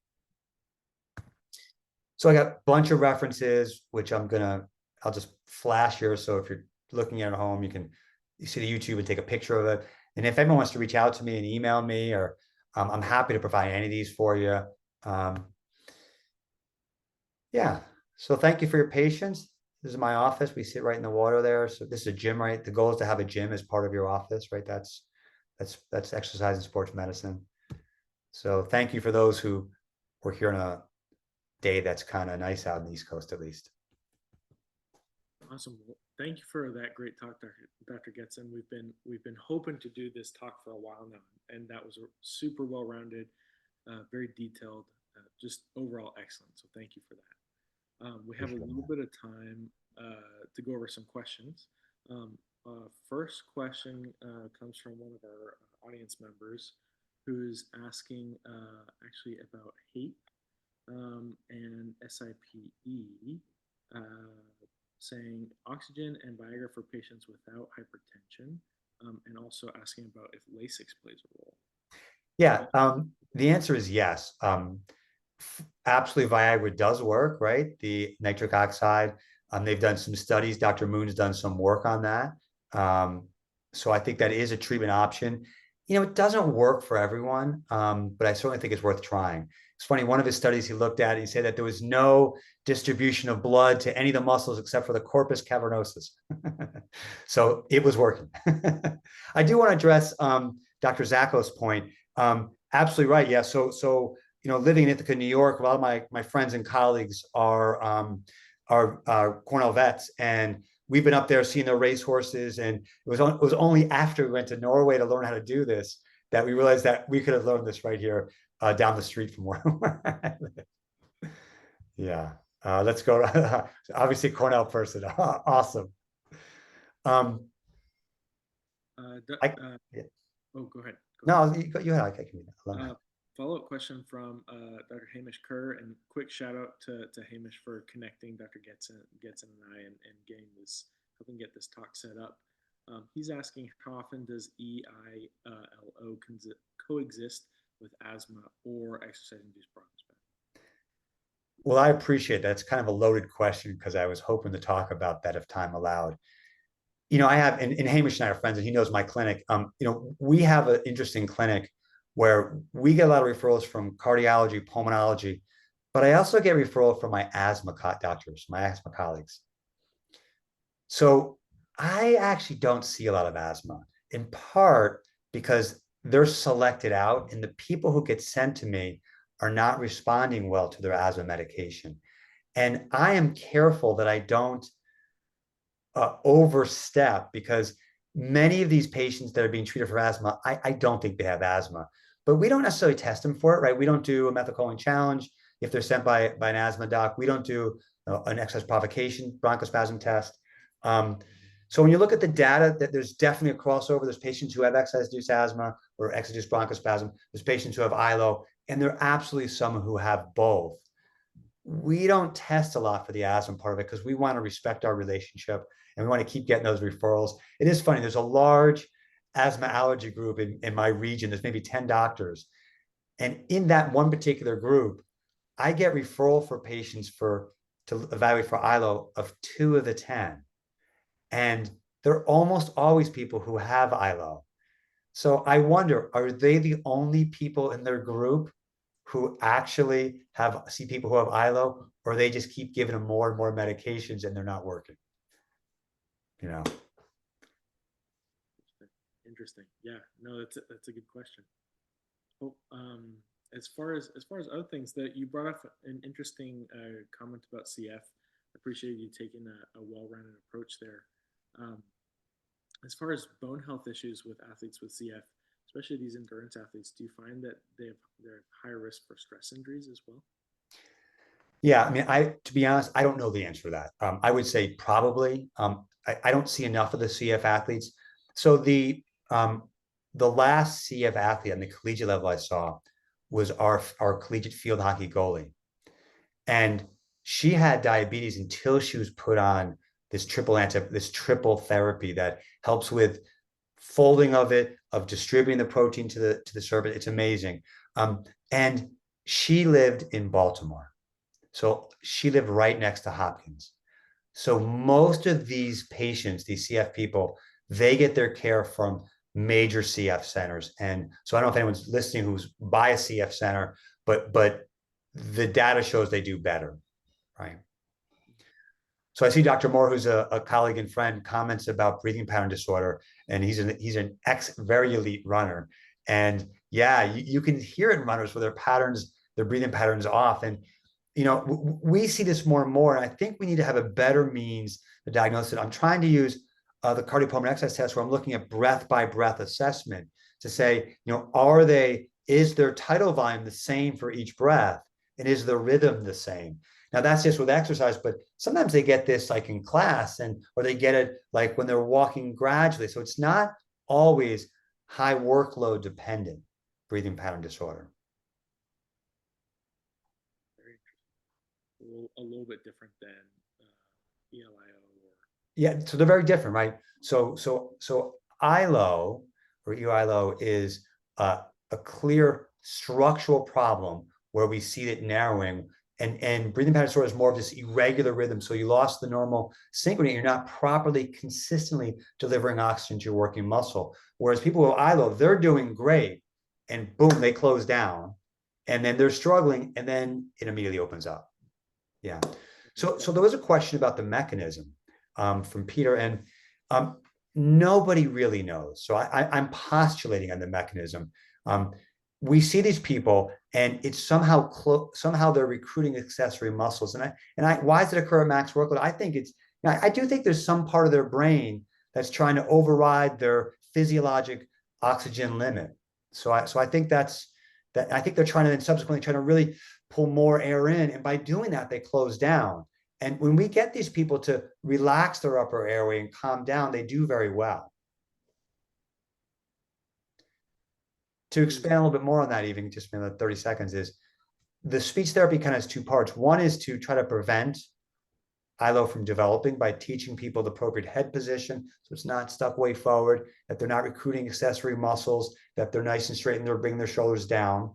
So I got a bunch of references, which I'll just flash here. So if you're looking at home, you see the YouTube and take a picture of it. And if anyone wants to reach out to me and email me, or I'm happy to provide any of these for you. Yeah. So thank you for your patience. This is my office. We sit right in the water there. So this is a gym, right? The goal is to have a gym as part of your office, right? That's exercise and sports medicine. So thank you for those who were here on a day that's kind of nice out in the East Coast, at least. Awesome. Well, thank you for that great talk, Dr. Getzin. We've been hoping to do this talk for a while now, and that was super well-rounded, very detailed, just overall excellent. So thank you for that. We have a little bit of time to go over some questions. First question comes from one of our audience members, who's asking actually about HAPE and SIPE. saying oxygen and Viagra for patients without hypertension, and also asking about if Lasix plays a role. Yeah, the answer is yes. Absolutely, Viagra does work, right? The nitric oxide. They've done some studies. Dr. Moon's done some work on that. So I think that is a treatment option. It doesn't work for everyone, but I certainly think it's worth trying. It's funny, one of his studies he looked at, he said that there was no distribution of blood to any of the muscles except for the corpus cavernosus. So it was working. I do want to address Dr. Zacco's point. Absolutely right. Yeah. So living in Ithaca, New York, a lot of my friends and colleagues are Cornell vets, and we've been up there seeing their racehorses. And it was only after we went to Norway to learn how to do this that we realized that we could have learned this right here down the street from where I live. Yeah. Let's go. Obviously, Cornell person. Awesome. Yeah. Oh, go ahead. No, you had. I can read that. Follow-up question from Dr. Hamish Kerr, and quick shout out to Hamish for connecting Dr. Getzin and I and helping get this talk set up. He's asking, how often does EILO coexist with asthma or exercise-induced bronchospasm? Well, I appreciate that. It's kind of a loaded question because I was hoping to talk about that if time allowed. I have, and Hamish and I are friends, and he knows my clinic. We have an interesting clinic where we get a lot of referrals from cardiology, pulmonology, but I also get referral from my asthma doctors, my asthma colleagues. So I actually don't see a lot of asthma, in part because they're selected out, and the people who get sent to me are not responding well to their asthma medication. And I am careful that I don't overstep, because many of these patients that are being treated for asthma, I don't think they have asthma, but we don't necessarily test them for it, right? We don't do a methylcholine challenge. If they're sent by an asthma doc, we don't do an exercise provocation bronchospasm test. So when you look at the data, that there's definitely a crossover. There's patients who have exercise-induced asthma or exercise-induced bronchospasm. There's patients who have ILO, and there are absolutely some who have both. We don't test a lot for the asthma part of it because we want to respect our relationship and we want to keep getting those referrals. It is funny, there's a large asthma allergy group in my region. There's maybe 10 doctors. And in that one particular group, I get referral for patients to evaluate for ILO of 2 of the 10. And they're almost always people who have ILO. So I wonder, are they the only people in their group who actually see people who have ILO, or they just keep giving them more and more medications and they're not working? Interesting. Yeah, no, that's a good question. Oh, as far as other things, that you brought up an interesting comment about CF. I appreciate you taking a well-rounded approach there. As far as bone health issues with athletes with CF, especially these endurance athletes, do you find that they're higher risk for stress injuries as well? Yeah, I mean, to be honest, I don't know the answer to that. I would say probably. I don't see enough of the CF athletes. So the last CF athlete on the collegiate level I saw was our collegiate field hockey goalie, and she had diabetes until she was put on this triple therapy that helps with folding of distributing the protein to the surface. It's amazing. And she lived in Baltimore. So she lived right next to Hopkins. So most of these patients, these CF people, they get their care from major CF centers. And so I don't know if anyone's listening who's by a CF center, but the data shows they do better, right? So I see Dr. Moore, who's a colleague and friend, comments about breathing pattern disorder, and he's an very elite runner. And yeah, you can hear it in runners where their breathing patterns off. And we see this more and more, and I think we need to have a better means to diagnose it. I'm trying to use the cardiopulmonary exercise test, where I'm looking at breath by breath assessment to say, is their tidal volume the same for each breath, and is the rhythm the same? Now that's just with exercise, but sometimes they get this like in class, or they get it like when they're walking gradually. So it's not always high workload dependent breathing pattern disorder. A little bit different than ELIO Yeah, so they're very different, right? So ILO or EILO is a clear structural problem where we see it narrowing, and breathing pattern disorder is more of this irregular rhythm. So you lost the normal synchrony. You're not properly, consistently delivering oxygen to your working muscle. Whereas people with ILO, they're doing great, and boom, they close down, and then they're struggling, and then it immediately opens up. Yeah. So there was a question about the mechanism from Peter, and nobody really knows. So I'm postulating on the mechanism. We see these people, and it's somehow they're recruiting accessory muscles. And why does it occur at max workload? I think I do think there's some part of their brain that's trying to override their physiologic oxygen limit. So I think that. I think they're trying to then subsequently trying to really pull more air in, and by doing that, they close down. And when we get these people to relax their upper airway and calm down, they do very well. To expand a little bit more on that, even just in 30 seconds, is the speech therapy kind of has two parts. One is to try to prevent ILO from developing by teaching people the appropriate head position, so it's not stuck way forward, that they're not recruiting accessory muscles, that they're nice and straight and they're bringing their shoulders down.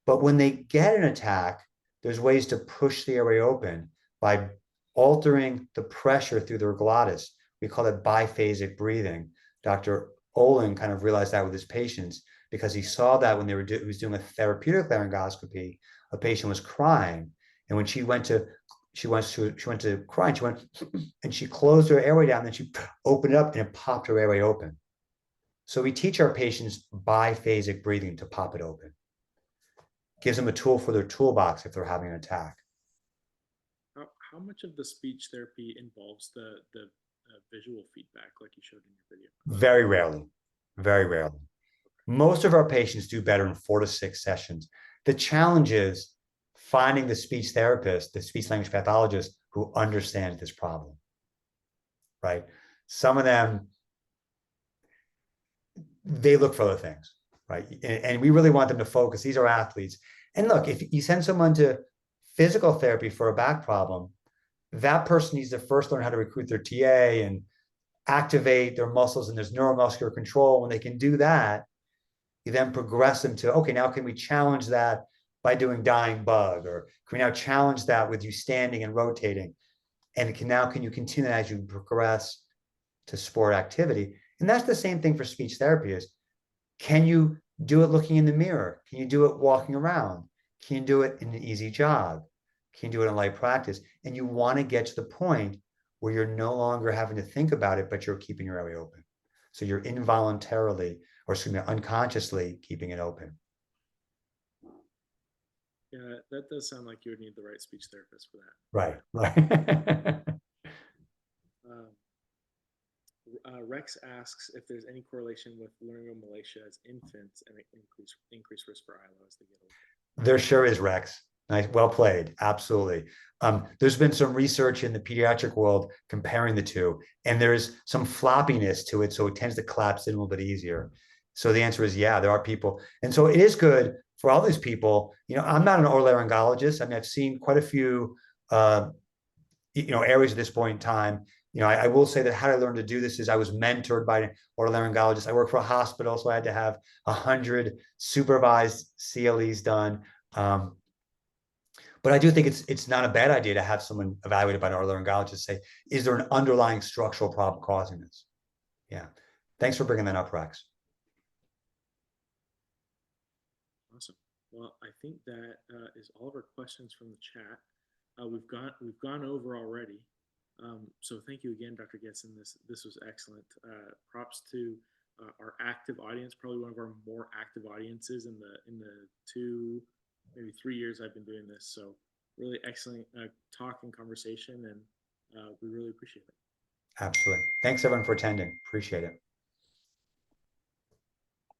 But when they get an attack, there's ways to push the airway open by altering the pressure through their glottis. We call it biphasic breathing. Dr. Olin kind of realized that with his patients because he saw that when he was doing a therapeutic laryngoscopy, a patient was crying, and when she went to cry, and she closed her airway down, then she opened it up and it popped her airway open. So we teach our patients biphasic breathing to pop it open. Gives them a tool for their toolbox if they're having an attack. How much of the speech therapy involves the visual feedback like you showed in your video? Very rarely, very rarely. Most of our patients do better in 4 to 6 sessions. The challenge is finding the speech therapist, the speech language pathologist who understands this problem, right? Some of them, they look for other things, right? And we really want them to focus. These are athletes. And look, if you send someone to physical therapy for a back problem, that person needs to first learn how to recruit their TA and activate their muscles, and there's neuromuscular control. When they can do that, you then progress them to, okay, now can we challenge that by doing dying bug? Or can we now challenge that with you standing and rotating? And can you continue as you progress to sport activity? And that's the same thing for speech therapy is, can you do it looking in the mirror? Can you do it walking around? Can you do it in an easy jog? Can you do it in light practice? And you want to get to the point where you're no longer having to think about it, but you're keeping your airway open. So you're involuntarily, or excuse me, unconsciously keeping it open. Yeah, that does sound like you would need the right speech therapist for that. Right, right. Rex asks if there's any correlation with laryngomalacia as infants and increased risk for ILO as they get older. There sure is, Rex. Nice, well played. Absolutely. There's been some research in the pediatric world comparing the two, and there's some floppiness to it, so it tends to collapse in a little bit easier. So the answer is yeah, there are people, and so it is good for all these people. I'm not an otolaryngologist. I mean, I've seen quite a few, areas at this point in time. I will say that how I learned to do this is I was mentored by an otolaryngologist. I work for a hospital, so I had to have 100 supervised CLEs done. But I do think it's not a bad idea to have someone evaluated by an otolaryngologist say, is there an underlying structural problem causing this? Yeah. Thanks for bringing that up, Rex. Awesome. Well, I think that is all of our questions from the chat. We've gone over already. So thank you again, Dr. Getzin. This was excellent. Props to our active audience, probably one of our more active audiences in the 2, maybe 3 years I've been doing this. So really excellent talk and conversation, and we really appreciate it. Absolutely. Thanks everyone for attending. Appreciate it.